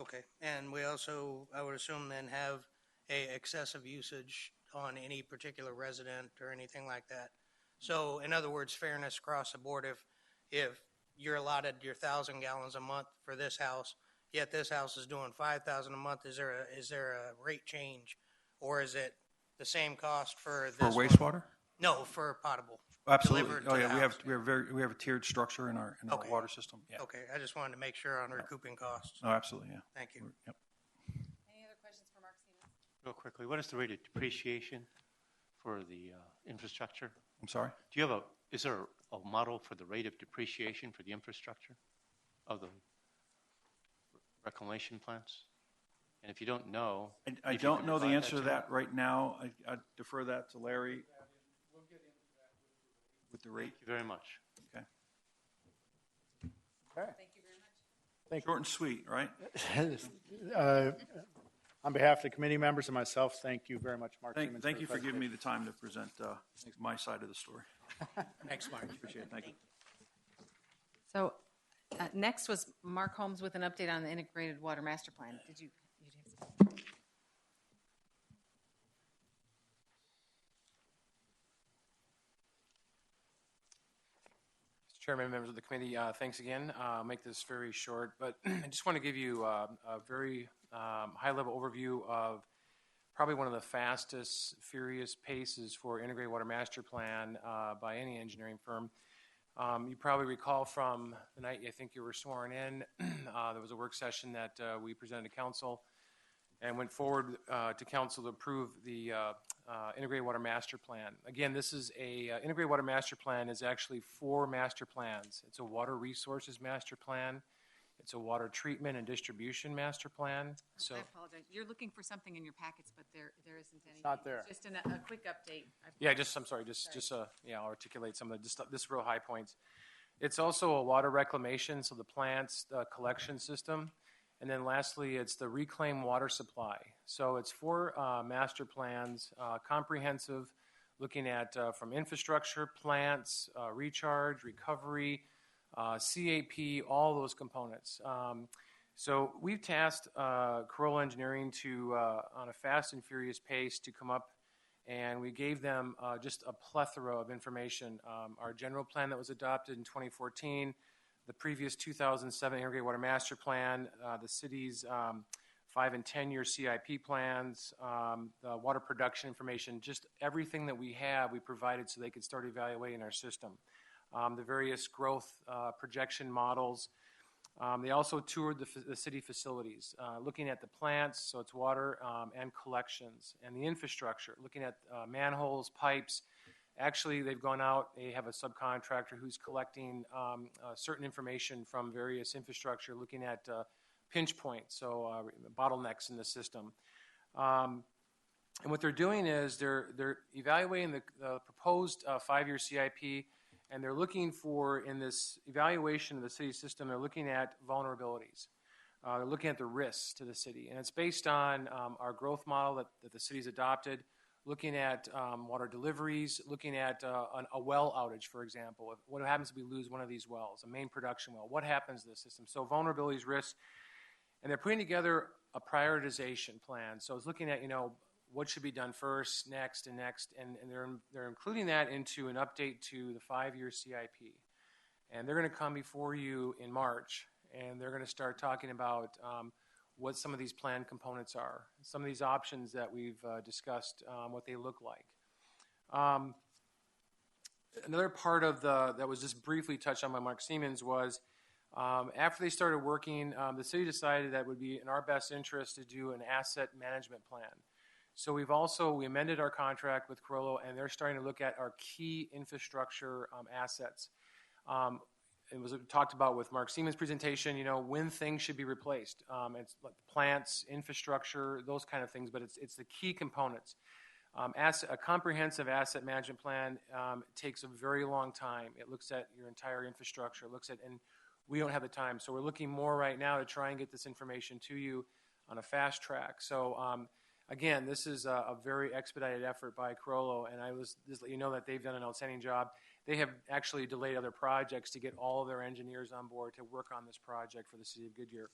Okay, and we also, I would assume, then have a excessive usage on any particular resident or anything like that. So, in other words, fairness across the board. If you're allotted your 1,000 gallons a month for this house, yet this house is doing 5,000 a month, is there a rate change, or is it the same cost for this? For wastewater? No, for potable. Absolutely. Delivered Oh to yeah, the house. we have a tiered structure in our Okay. water system. Yeah. Okay, I just wanted to make sure on recouping costs. Oh, absolutely. Yeah. Thank you. Yep. Any other questions for Mark Stevens? Real quickly, what is the rate of depreciation for the infrastructure? I'm sorry. Is there a model for the rate of depreciation for the infrastructure of the reclamation plants? And if you don't know, I don't know the answer to that right now. I defer that to Larry. We'll get into that with the rate. Thank you very much. Okay. Okay. Thank you very much. Short and sweet, right? On behalf of the committee members and myself, thank you very much, Mark. Thank you for giving me the time to present my side of the story. Thanks, Mark. Appreciate it. Thank you. So next was Mark Holmes with an update on the Integrated Water Master Plan. You'd have some? Chairman, members of the committee, thanks again. I'll make this very short, but I just want to give you a very high-level overview of probably one of the fastest, furious paces for Integrated Water Master Plan by any engineering firm. You probably recall from the night I think you were sworn in, there was a work session that we presented to council and went forward to council to approve the Integrated Water Master Plan. Again, this is Integrated Water Master Plan is actually 4 master plans. It's a water resources master plan. It's a water treatment and distribution master plan. So I apologize. You're looking for something in your packets, but there isn't anything. It's not there. Just a quick update. I'll articulate some of this real high points. It's also a water reclamation, so the plants, the collection system. And then lastly, it's the reclaimed water supply. So it's 4 master plans, comprehensive, looking at from infrastructure, plants, recharge, recovery, CAP, all those components. So we've tasked Corolla Engineering to, on a fast and furious pace, to come up, and we gave them just a plethora of information. Our general plan that was adopted in 2014, the previous 2007 Integrated Water Master Plan, the city's 5 and 10-year CIP plans, the water production information, just everything that we have, we provided so they could start evaluating our system. The various growth projection models. They also toured the city facilities, looking at the plants, so it's water and collections, and the infrastructure, looking at manholes, pipes. Actually, they've gone out, they have a subcontractor who's collecting certain information from various infrastructure, looking at pinch points, so bottlenecks in the system. And what they're doing is they're evaluating the proposed 5-year CIP, and they're looking for, in this evaluation of the city system, they're looking at vulnerabilities. They're looking at the risks to the city. And it's based on our growth model that the city's adopted, looking at water deliveries, looking at a well outage, for example. What happens if we lose one of these wells, a main production well? What happens to the system? So vulnerabilities, risks. And they're putting together a prioritization plan. So it's looking at, what should be done first, next, and they're including that into an update to the 5-year CIP. And they're going to come before you in March, and they're going to start talking about what some of these plan components are, some of these options that we've discussed, what they look like. Another part of that was just briefly touched on by Mark Siemens was after they started working, the city decided that it would be in our best interest to do an asset management plan. So we amended our contract with Corollo, and they're starting to look at our key infrastructure assets. It was talked about with Mark Siemens' presentation, when things should be replaced. It's like plants, infrastructure, those kind of things, but it's the key components. A comprehensive asset management plan takes a very long time. It looks at your entire infrastructure, and we don't have the time. So we're looking more right now to try and get this information to you on a fast track. So again, this is a very expedited effort by Corollo, and I was just let you know that they've done an outstanding job. They have actually delayed other projects to get all of their engineers on board to work on this project for the city of Goodyear.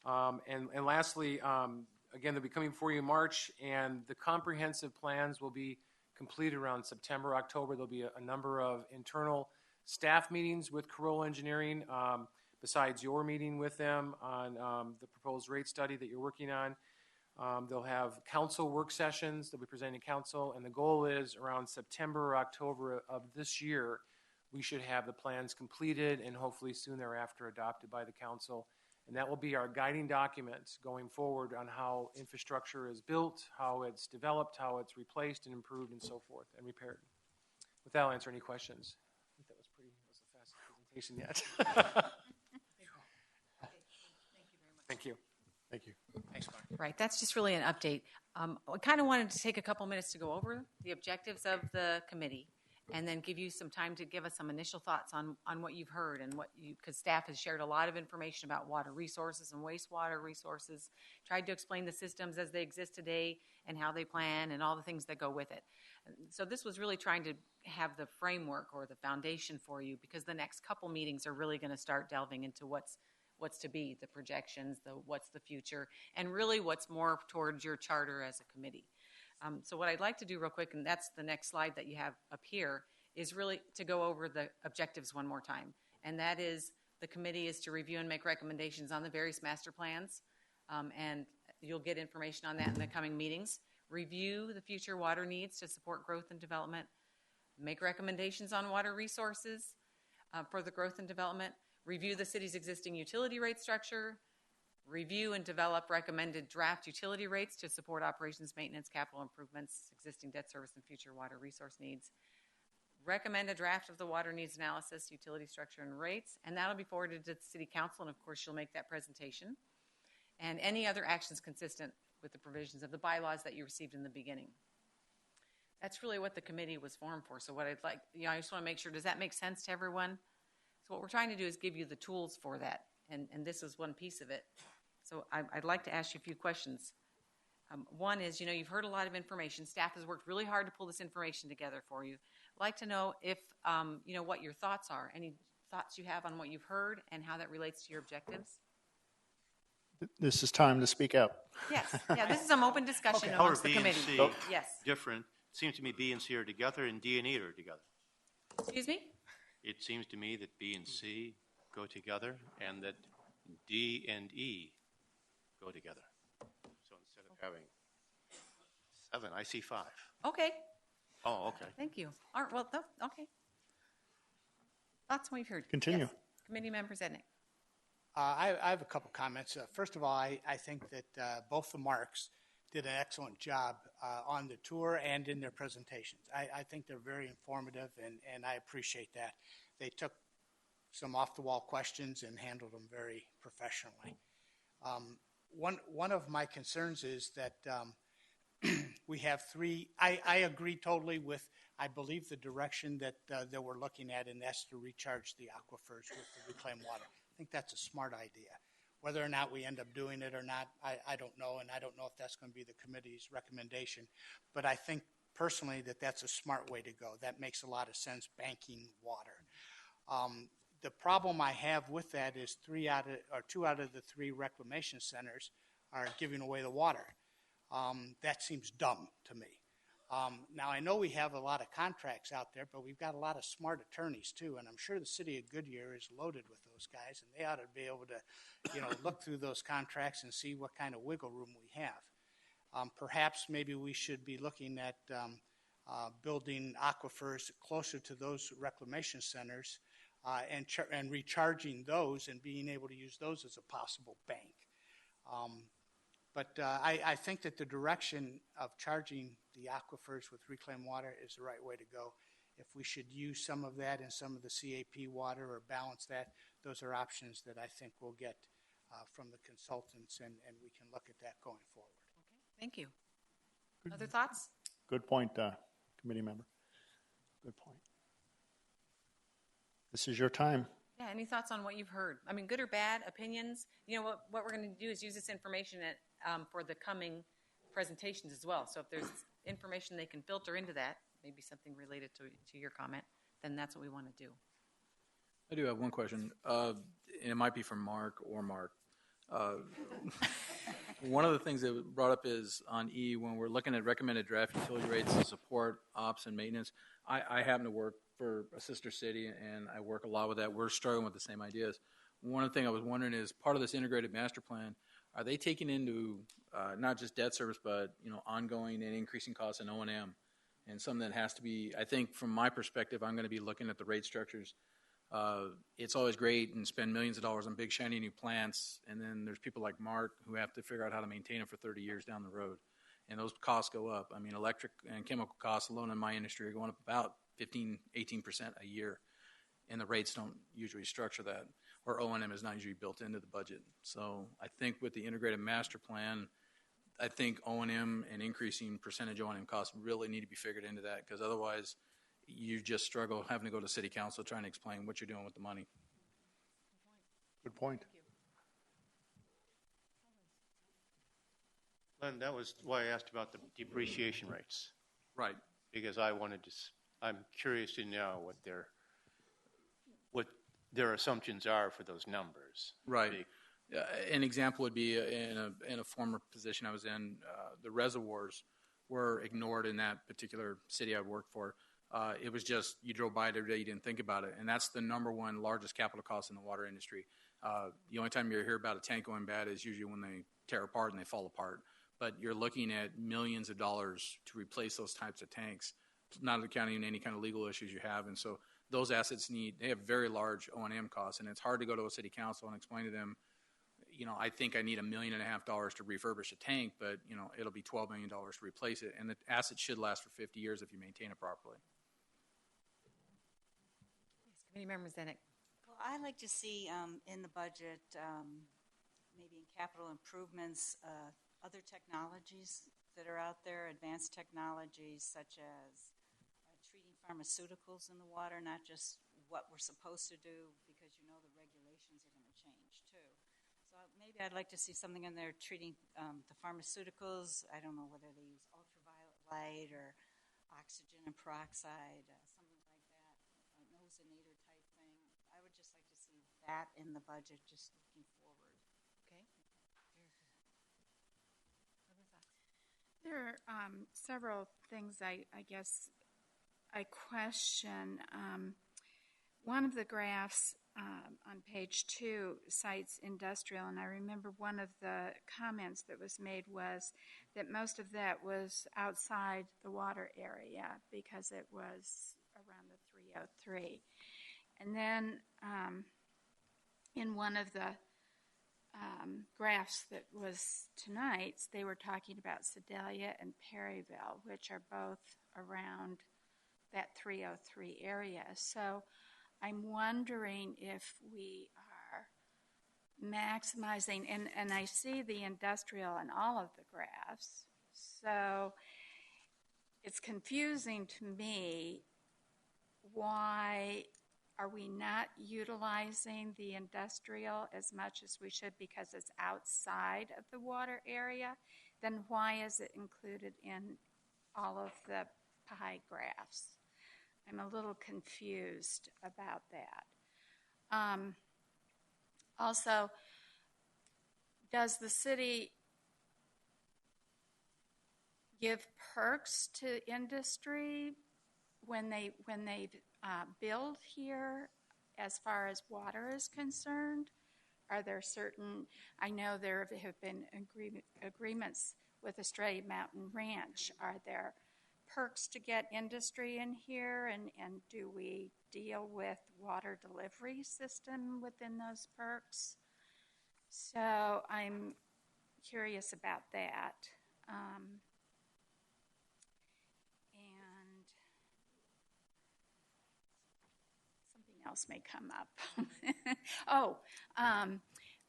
And lastly, again, they'll be coming for you in March, and the comprehensive plans will be completed around September, October. There'll be a number of internal staff meetings with Corollo Engineering, besides your meeting with them on the proposed rate study that you're working on. They'll have council work sessions that we present to council, and the goal is around September or October of this year, we should have the plans completed and hopefully soon thereafter adopted by the council. And that will be our guiding documents going forward on how infrastructure is built, how it's developed, how it's replaced and improved and so forth and repaired. With that, I'll answer any questions. I think that was the fastest presentation yet. Thank you. Thank you. Thanks, Mark. Right, that's just really an update. I kind of wanted to take a couple minutes to go over the objectives of the committee and then give you some time to give us some initial thoughts on what you've heard and because staff has shared a lot of information about water resources and wastewater resources, tried to explain the systems as they exist today and how they plan and all the things that go with it. So this was really trying to have the framework or the foundation for you, because the next couple meetings are really going to start delving into what's to be, the projections, what's the future, and really what's more towards your charter as a committee. So what I'd like to do real quick, and that's the next slide that you have up here, is really to go over the objectives one more time. And that is, the committee is to review and make recommendations on the various master plans, and you'll get information on that in the coming meetings. Review the future water needs to support growth and development. Make recommendations on water resources for the growth and development. Review the city's existing utility rate structure. Review and develop recommended draft utility rates to support operations, maintenance, capital improvements, existing debt service, and future water resource needs. Recommend a draft of the water needs analysis, utility structure, and rates, and that'll be forwarded to the city council, and of course you'll make that presentation. And any other actions consistent with the provisions of the bylaws that you received in the beginning. That's really what the committee was formed for. So what I'd like, I just want to make sure, does that make sense to everyone? So what we're trying to do is give you the tools for that, and this is one piece of it. So I'd like to ask you a few questions. One is, you've heard a lot of information. Staff has worked really hard to pull this information together for you. I'd like to know if, what your thoughts are, any thoughts you have on what you've heard and how that relates to your objectives. This is time to speak out. Yes, yeah, this is some open discussion How are amongst the B and committee. C Yes. different? It seems to me B and C are together and D and E are together. Excuse me? It seems to me that B and C go together and that D and E go together. So instead of having 7, I see 5. Okay, Oh, okay. thank you. All right, well, okay. Thoughts we've heard. Continue. Yes. Committee Member Zednik. I have a couple comments. First of all, I think that both the Marks did an excellent job on the tour and in their presentations. I think they're very informative, and I appreciate that. They took some off-the-wall questions and handled them very professionally. One of my concerns is that we have 3. I agree totally with, I believe, the direction that we're looking at, and that's to recharge the aquifers with the reclaimed water. I think that's a smart idea. Whether or not we end up doing it or not, I don't know, and I don't know if that's going to be the committee's recommendation. But I think personally that that's a smart way to go. That makes a lot of sense, banking water. The problem I have with that is 2 out of the 3 reclamation centers are giving away the water. That seems dumb to me. Now, I know we have a lot of contracts out there, but we've got a lot of smart attorneys, too, and I'm sure the city of Goodyear is loaded with those guys, and they ought to be able to, look through those contracts and see what kind of wiggle room we have. Perhaps maybe we should be looking at building aquifers closer to those reclamation centers and recharging those and being able to use those as a possible bank. But I think that the direction of charging the aquifers with reclaimed water is the right way to go. If we should use some of that in some of the CAP water or balance that, those are options that I think we'll get from the consultants, and we can look at that going forward. Okay, thank you. Other thoughts? Good point, committee member. Good point. This is your time. Yeah, any thoughts on what you've heard? I mean, good or bad opinions? You know, what we're going to do is use this information for the coming presentations as well. So if there's information they can filter into that, maybe something related to your comment, then that's what we want to do. I do have one question. And it might be from Mark or Mark. One of the things that was brought up is on E, when we're looking at recommended draft utility rates to support ops and maintenance, I happen to work for a sister city, and I work a lot with that. We're struggling with the same ideas. One thing I was wondering is, part of this integrated master plan, are they taking into not just debt service, but ongoing and increasing costs in O&M, and something that has to be, I think from my perspective, I'm going to be looking at the rate structures. It's always great and spend millions of dollars on big shiny new plants, and then there's people like Mark who have to figure out how to maintain it for 30 years down the road, and those costs go up. I mean, electric and chemical costs alone in my industry are going up about 15, 18% a year, and the rates don't usually structure that, or O&M is not usually built into the budget. So I think with the integrated master plan, I think O&M and increasing percentage O&M costs really need to be figured into that, because otherwise you just struggle having to go to city council trying to explain what you're doing with the money. Good point. Len, that was why I asked about the depreciation rates. Right. Because I'm curious to know what their assumptions are for those numbers. Right. An example would be in a former position I was in, the reservoirs were ignored in that particular city I worked for. It was just, you drove by it every day, you didn't think about it. And that's the number one largest capital cost in the water industry. The only time you hear about a tank going bad is usually when they tear apart and they fall apart. But you're looking at millions of dollars to replace those types of tanks, not accounting any kind of legal issues you have. And so those assets they have very large O&M costs, and it's hard to go to a city council and explain to them, I think I need $1.5 million to refurbish a tank, but, it'll be $12 million to replace it. And the asset should last for 50 years if you maintain it properly. Yes, Committee Member Zednik. Well, I'd like to see in the budget, maybe in capital improvements, other technologies that are out there, advanced technologies such as treating pharmaceuticals in the water, not just what we're supposed to do, because the regulations are going to change too. So maybe I'd like to see something in there treating the pharmaceuticals. I don't know whether they use ultraviolet light or oxygen and peroxide, something like that, a nosonator type thing. I would just like to see that in the budget, just looking forward. Okay. Other thoughts? There are several things I guess I question. One of the graphs on page 2 cites industrial, and I remember one of the comments that was made was that most of that was outside the water area because it was around the 303. And then in one of the graphs that was tonight's, they were talking about Sedalia and Perryville, which are both around that 303 area. So I'm wondering if we are maximizing, and I see the industrial in all of the graphs, so it's confusing to me. Why are we not utilizing the industrial as much as we should because it's outside of the water area? Then why is it included in all of the pie graphs? I'm a little confused about that. Also, does the city give perks to industry when they build here as far as water is concerned? Are there certain, I know there have been agreements with Australia Mountain Ranch. Are there perks to get industry in here, and do we deal with water delivery system within those perks? So I'm curious about that. And something else may come up.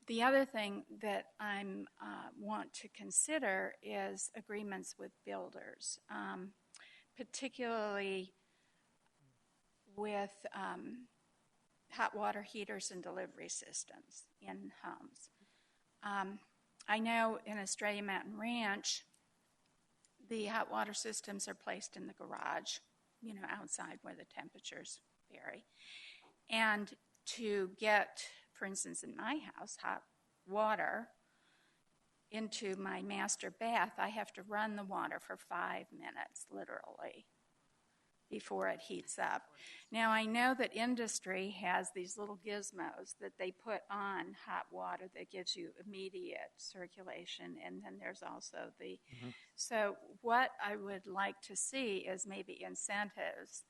The other thing that I want to consider is agreements with builders, particularly with hot water heaters and delivery systems in homes. I know in Australia Mountain Ranch, the hot water systems are placed in the garage, outside where the temperatures vary. And to get, for instance, in my house, hot water into my master bath, I have to run the water for 5 minutes, literally, before it heats up. Now, I know that industry has these little gizmos that they put on hot water that gives you immediate circulation, and then there's also the... So what I would like to see is maybe incentives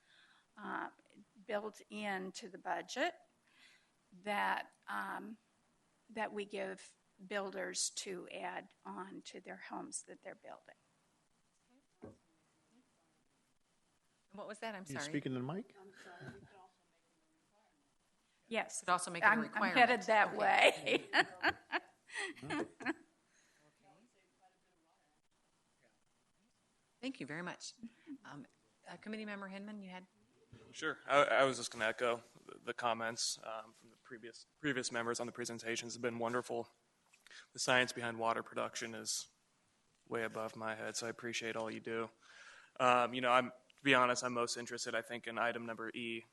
built into the budget that we give builders to add on to their homes that they're building. What was that? I'm You sorry. speaking to the mic? Yes. Could also make it a requirement. I'm headed that way. Thank you very much. Committee Member Hinman, you had? Sure. I was just going to echo the comments from the previous members on the presentations. Have been wonderful. The science behind water production is way above my head, so I appreciate all you do. To be honest, I'm most interested, I think, in item number E,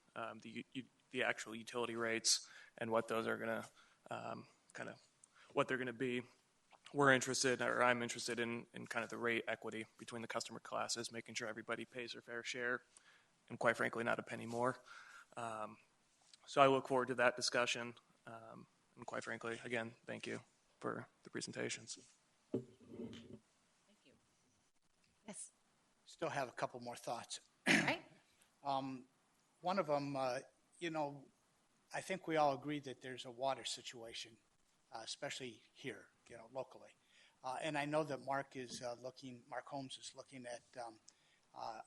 the actual utility rates and what those are going to what they're going to be. I'm interested in kind of the rate equity between the customer classes, making sure everybody pays their fair share, and quite frankly, not a penny more. So I look forward to that discussion. And quite frankly, again, thank you for the presentations. Thank you. Yes. Still have a couple more thoughts. All right. One of them, I think we all agree that there's a water situation, especially here, locally. And I know that Mark Holmes is looking at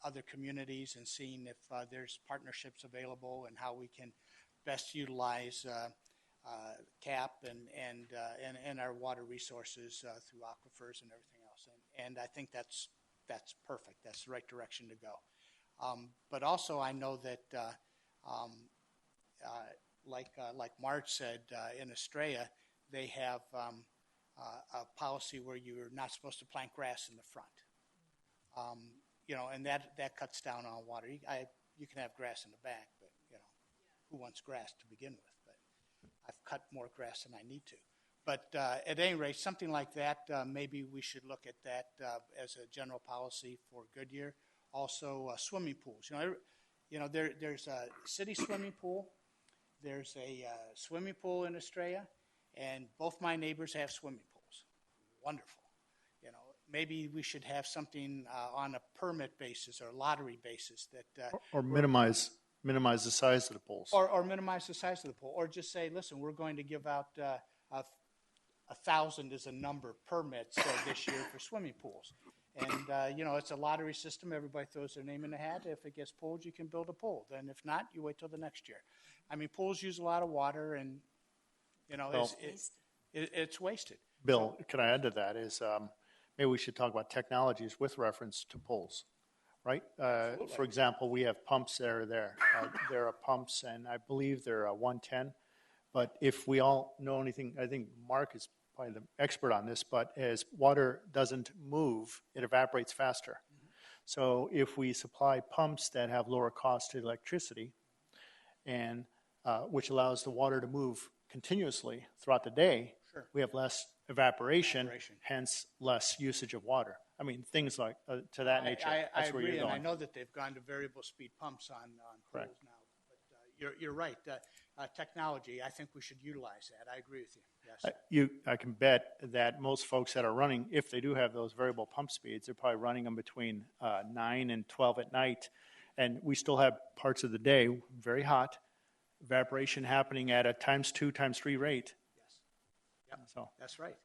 other communities and seeing if there's partnerships available and how we can best utilize CAP and our water resources through aquifers and everything else. And I think that's perfect. That's the right direction to go. But also I know that, like Marge said, in Australia, they have a policy where you're not supposed to plant grass in the front. And that cuts down on water. You can have grass in the back, but, who wants grass to begin with? But I've cut more grass than I need to. But at any rate, something like that, maybe we should look at that as a general policy for Goodyear. Also, swimming pools. There's a city swimming pool there's a swimming pool in Estrella, and both my neighbors have swimming pools. Wonderful. You know, maybe we should have something on a permit basis or lottery basis that Or minimize the size of the pools. or minimize the size of the pool, or just say, listen, we're going to give out 1,000 as a number permits this year for swimming pools. And, you know, it's a lottery system. Everybody throws their name in the hat. If it gets pulled, you can build a pool. Then if not, you wait till the next year. I mean, pools use a lot of water, and, you know, it's wasted. Bill, can I add to that is maybe we should talk about technologies with reference to pools, right? For example, we have pumps that are there. There are pumps, and I believe they're 110. But if we all know anything, I think Mark is probably the expert on this, but as water doesn't move, it evaporates faster. Mm-hmm. So if we supply pumps that have lower cost to electricity, and which allows the water to move continuously throughout the day, sure, we have less evaporation, hence less usage of water. I mean, things like to that nature. I agree, and I know that they've gone to variable speed pumps on pools now. But you're right. Technology, I think we should utilize that. I agree with you. Yes. I can bet that most folks that are running, if they do have those variable pump speeds, they're probably running them between 9 and 12 at night, and we still have parts of the day very hot, evaporation happening at a times 2, times 3 rate. Yes. Yep. So that's right.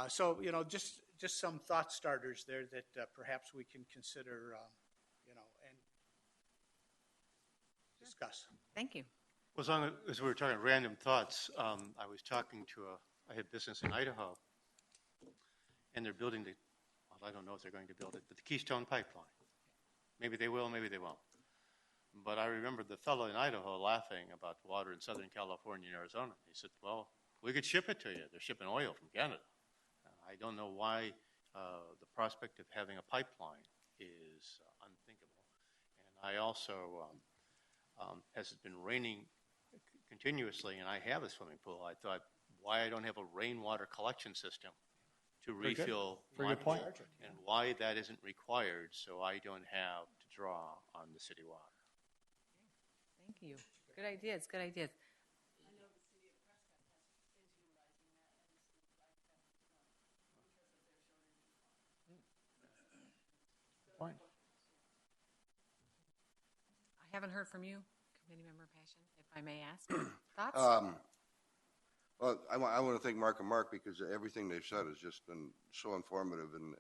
So you know, just some thought starters there that perhaps we can consider, you know, and discuss. Thank you. Well, as long as we were talking random thoughts, I was talking to I had business in Idaho, and they're building well, I don't know if they're going to build it, but the Keystone Pipeline. Maybe they will, maybe they won't. But I remember the fellow in Idaho laughing about water in Southern California and Arizona. He said, well, we could ship it to you. They're shipping oil from Canada. I don't know why the prospect of having a pipeline is unthinkable. And I also, as it's been raining continuously, and I have a swimming pool, I thought, why I don't have a rainwater collection system to refill my pool, and why that isn't required, so I don't have to draw on the city water. Thank you. Good ideas. Good ideas. Fine. I haven't heard from you, Committee Member Passion, if I may ask. Thoughts? Well, I want to thank Mark and Mark because everything they've said has just been so informative and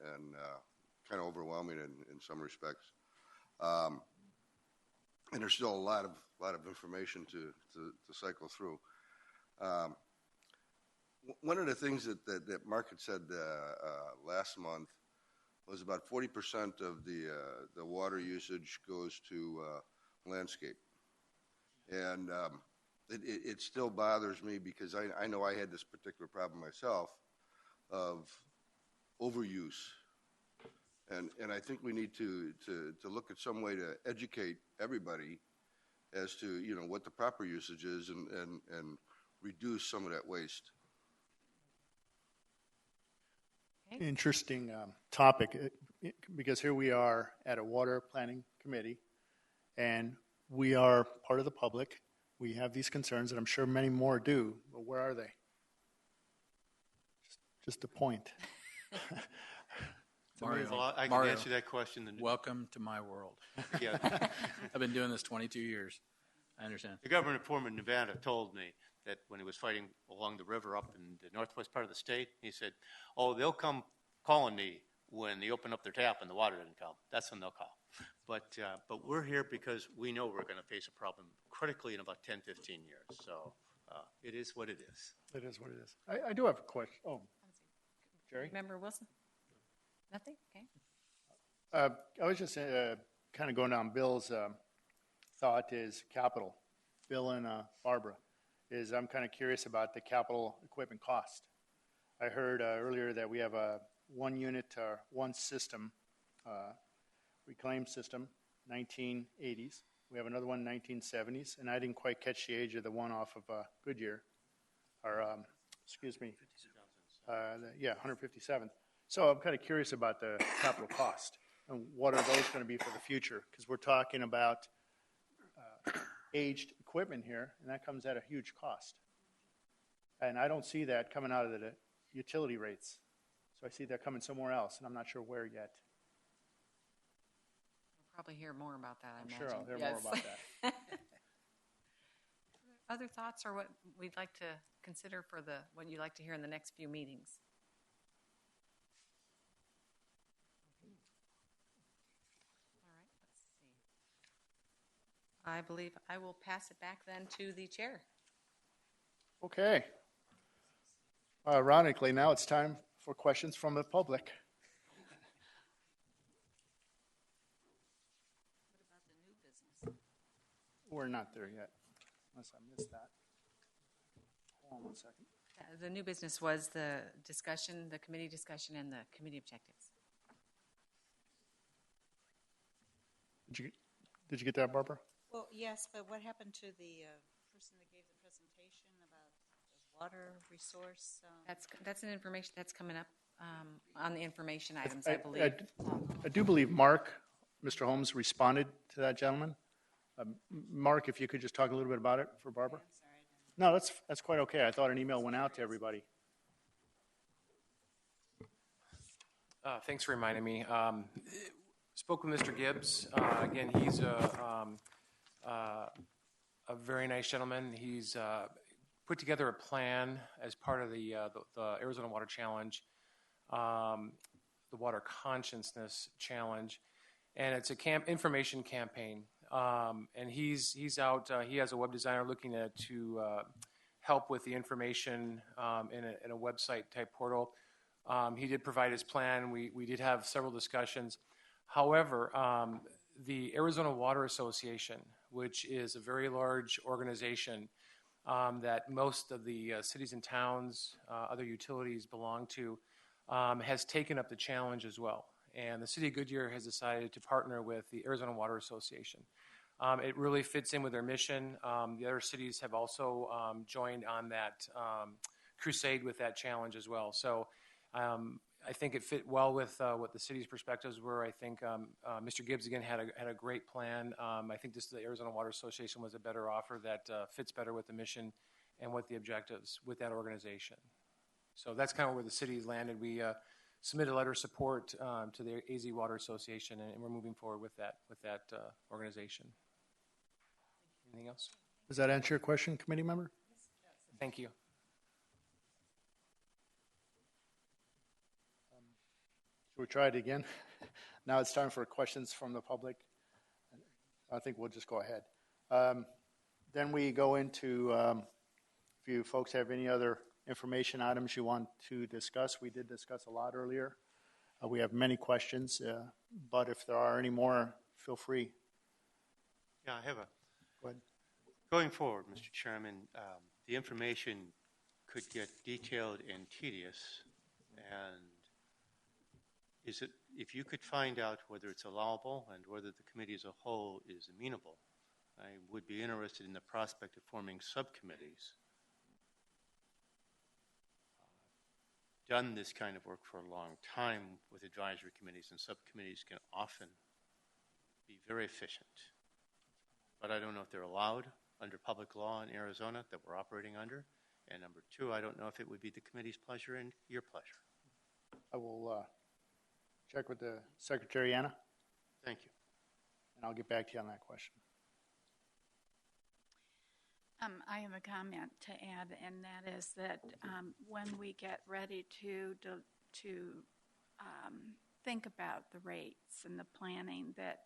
kind of overwhelming in some respects. And there's still a lot of information to cycle through. One of the things that Mark had said last month was about 40% of the water usage goes to landscape, and it still bothers me because I know I had this particular problem myself of overuse, and I think we need to look at some way to educate everybody as to what the proper usage is and reduce some of that waste. Interesting topic, because here we are at a water planning committee, and we are part of the public. We have these concerns, and I'm sure many more do, but where are they? Just a point. Mario, well, I can answer that question. Welcome to my world. Yeah. I've been doing this 22 years. I understand. The governor of Foreman, Nevada, told me that when he was fighting along the river up in the northwest part of the state, he said, oh, they'll come calling me when they open up their tap and the water didn't come. That's when they'll call. But we're here because we know we're going to face a problem critically in about 10, 15 years. So it is what it is. It is what it is. I do have a question. Oh, Jerry? Member Wilson? Nothing? Okay. I was just kind of going down Bill's thought is capital. Bill and Barbara, I'm kind of curious about the capital equipment cost. I heard earlier that we have a one unit, one system, reclaim system, 1980s. We have another one, 1970s, and I didn't quite catch the age of the one off of Goodyear, or 157th. So I'm kind of curious about the capital cost and what are those going to be for the future? Because we're talking about aged equipment here, and that comes at a huge cost. And I don't see that coming out of the utility rates. So I see that coming somewhere else, and I'm not sure where yet. We'll probably hear more about that, I I'm imagine. sure I'll hear more about that. Other thoughts or what we'd like to consider for what you'd like to hear in the next few meetings? All right, let's see. I believe I will pass it back then to the chair. Okay. Ironically, now it's time for questions from the public. What about the new business? We're not there yet, unless I missed that. Hold on 1 second. The new business was the discussion, the committee discussion, and the committee objectives. Did you get that, Barbara? Well, yes, but what happened to the person that gave the presentation about the water resource? That's an information that's coming up on the information items, I believe. I do believe Mr. Holmes responded to that gentleman. Mark, if you could just talk a little bit about it for Barbara. I'm sorry, I didn't. No, that's quite okay. I thought an email went out to everybody. Thanks for reminding me. Spoke with Mr. Gibbs. Again, he's a very nice gentleman. He's put together a plan as part of the Arizona Water Challenge, the Water Consciousness Challenge, and it's a information campaign. And he's out. He has a web designer looking to help with the information in a website type portal. He did provide his plan. We did have several discussions. However, the Arizona Water Association, which is a very large organization that most of the cities and towns, other utilities belong to, has taken up the challenge as well. And the city of Goodyear has decided to partner with the Arizona Water Association. It really fits in with their mission. The other cities have also joined on that crusade with that challenge as well. So I think it fit well with what the city's perspectives were. I think Mr. Gibbs, again, had a great plan. I think the Arizona Water Association was a better offer that fits better with the mission and with the objectives with that organization. So that's kind of where the city landed. We submitted a letter of support to the AZ Water Association, and we're moving forward with that organization. Anything else? Does that answer your question, committee member? Thank you. Should we try it again? Now it's time for questions from the public. I think we'll just go ahead. Then we go into, if you folks have any other information items you want to discuss. We did discuss a lot earlier. We have many questions, but if there are any more, feel free. Yeah, I have a. Go ahead. Going forward, Mr. Chairman, the information could get detailed and tedious, and if you could find out whether it's allowable and whether the committee as a whole is amenable, I would be interested in the prospect of forming subcommittees. Done this kind of work for a long time with advisory committees, and subcommittees can often be very efficient. But I don't know if they're allowed under public law in Arizona that we're operating under. And number two, I don't know if it would be the committee's pleasure and your pleasure. I will check with the Secretary, Anna, Thank you. and I'll get back to you on that question. I have a comment to add, and that is that when we get ready to think about the rates and the planning, that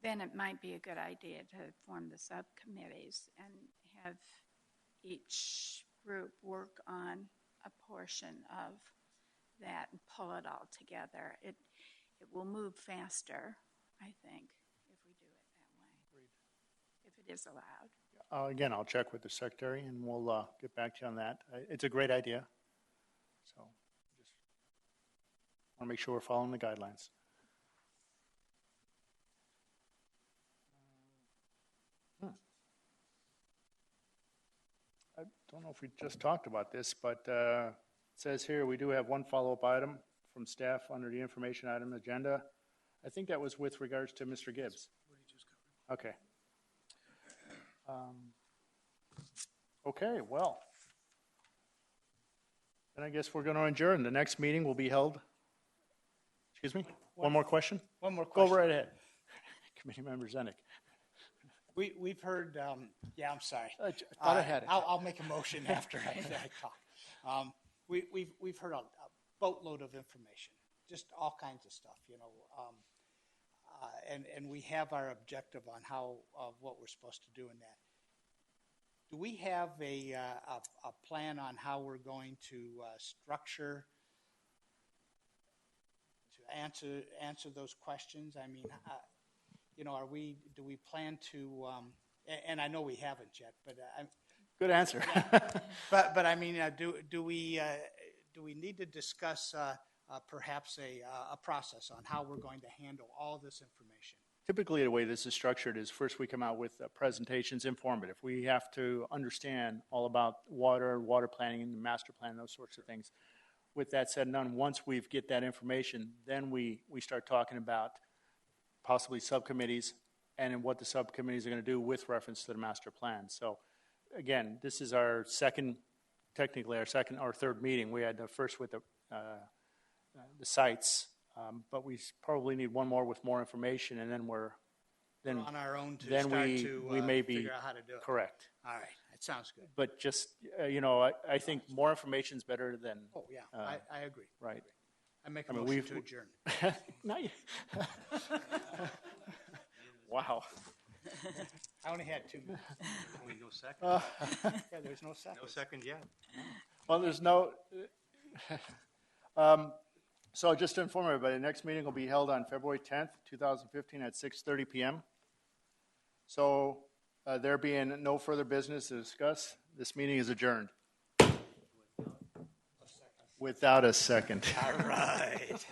then it might be a good idea to form the subcommittees and have each group work on a portion of that and pull it all together. It will move faster, I think, if we do it that way, if it is allowed. Again, I'll check with the Secretary, and we'll get back to you on that. It's a great idea. So just want to make sure we're following the guidelines. I don't know if we just talked about this, but it says here we do have one follow-up item from staff under the information item agenda. I think that was with regards to Mr. Gibbs. Okay. Okay, well, then I guess we're going to adjourn. The next meeting will be held, excuse me, one more question? One more question. Go right ahead. Committee Member Zenick. We've heard, yeah, I'm sorry. I thought I had it. I'll make a motion after I talk. We've heard a boatload of information, just all kinds of stuff, you know. And we have our objective on how, what we're supposed to do in that. Do we have a plan on how we're going to structure to answer those questions? I mean, you know, do we plan to, and I know we haven't yet, but good answer. but I mean, do we need to discuss perhaps a process on how we're going to handle all this information? Typically, the way this is structured is first we come out with presentations, informative. We have to understand all about water planning, and the master plan, those sorts of things. With that said and done, once we get that information, then we start talking about possibly subcommittees and what the subcommittees are going to do with reference to the master plan. So, again, this is our technically our third meeting. We had the first with the sites. But we probably need one more with more information, and then we're on our own to then start we to may be figure out how to do it. Correct. All right, that sounds good. But just you know, I think more information is better than. Oh yeah, I agree. Right. I make a motion to adjourn. Not you. Wow. I only had 2 minutes. Only no second. Yeah, there's no second. No second yet. Well, there's no. So just to inform everybody, the next meeting will be held on February 10th, 2015 at 6:30 p.m. So there being no further business to discuss, this meeting is adjourned. Without a second. All right.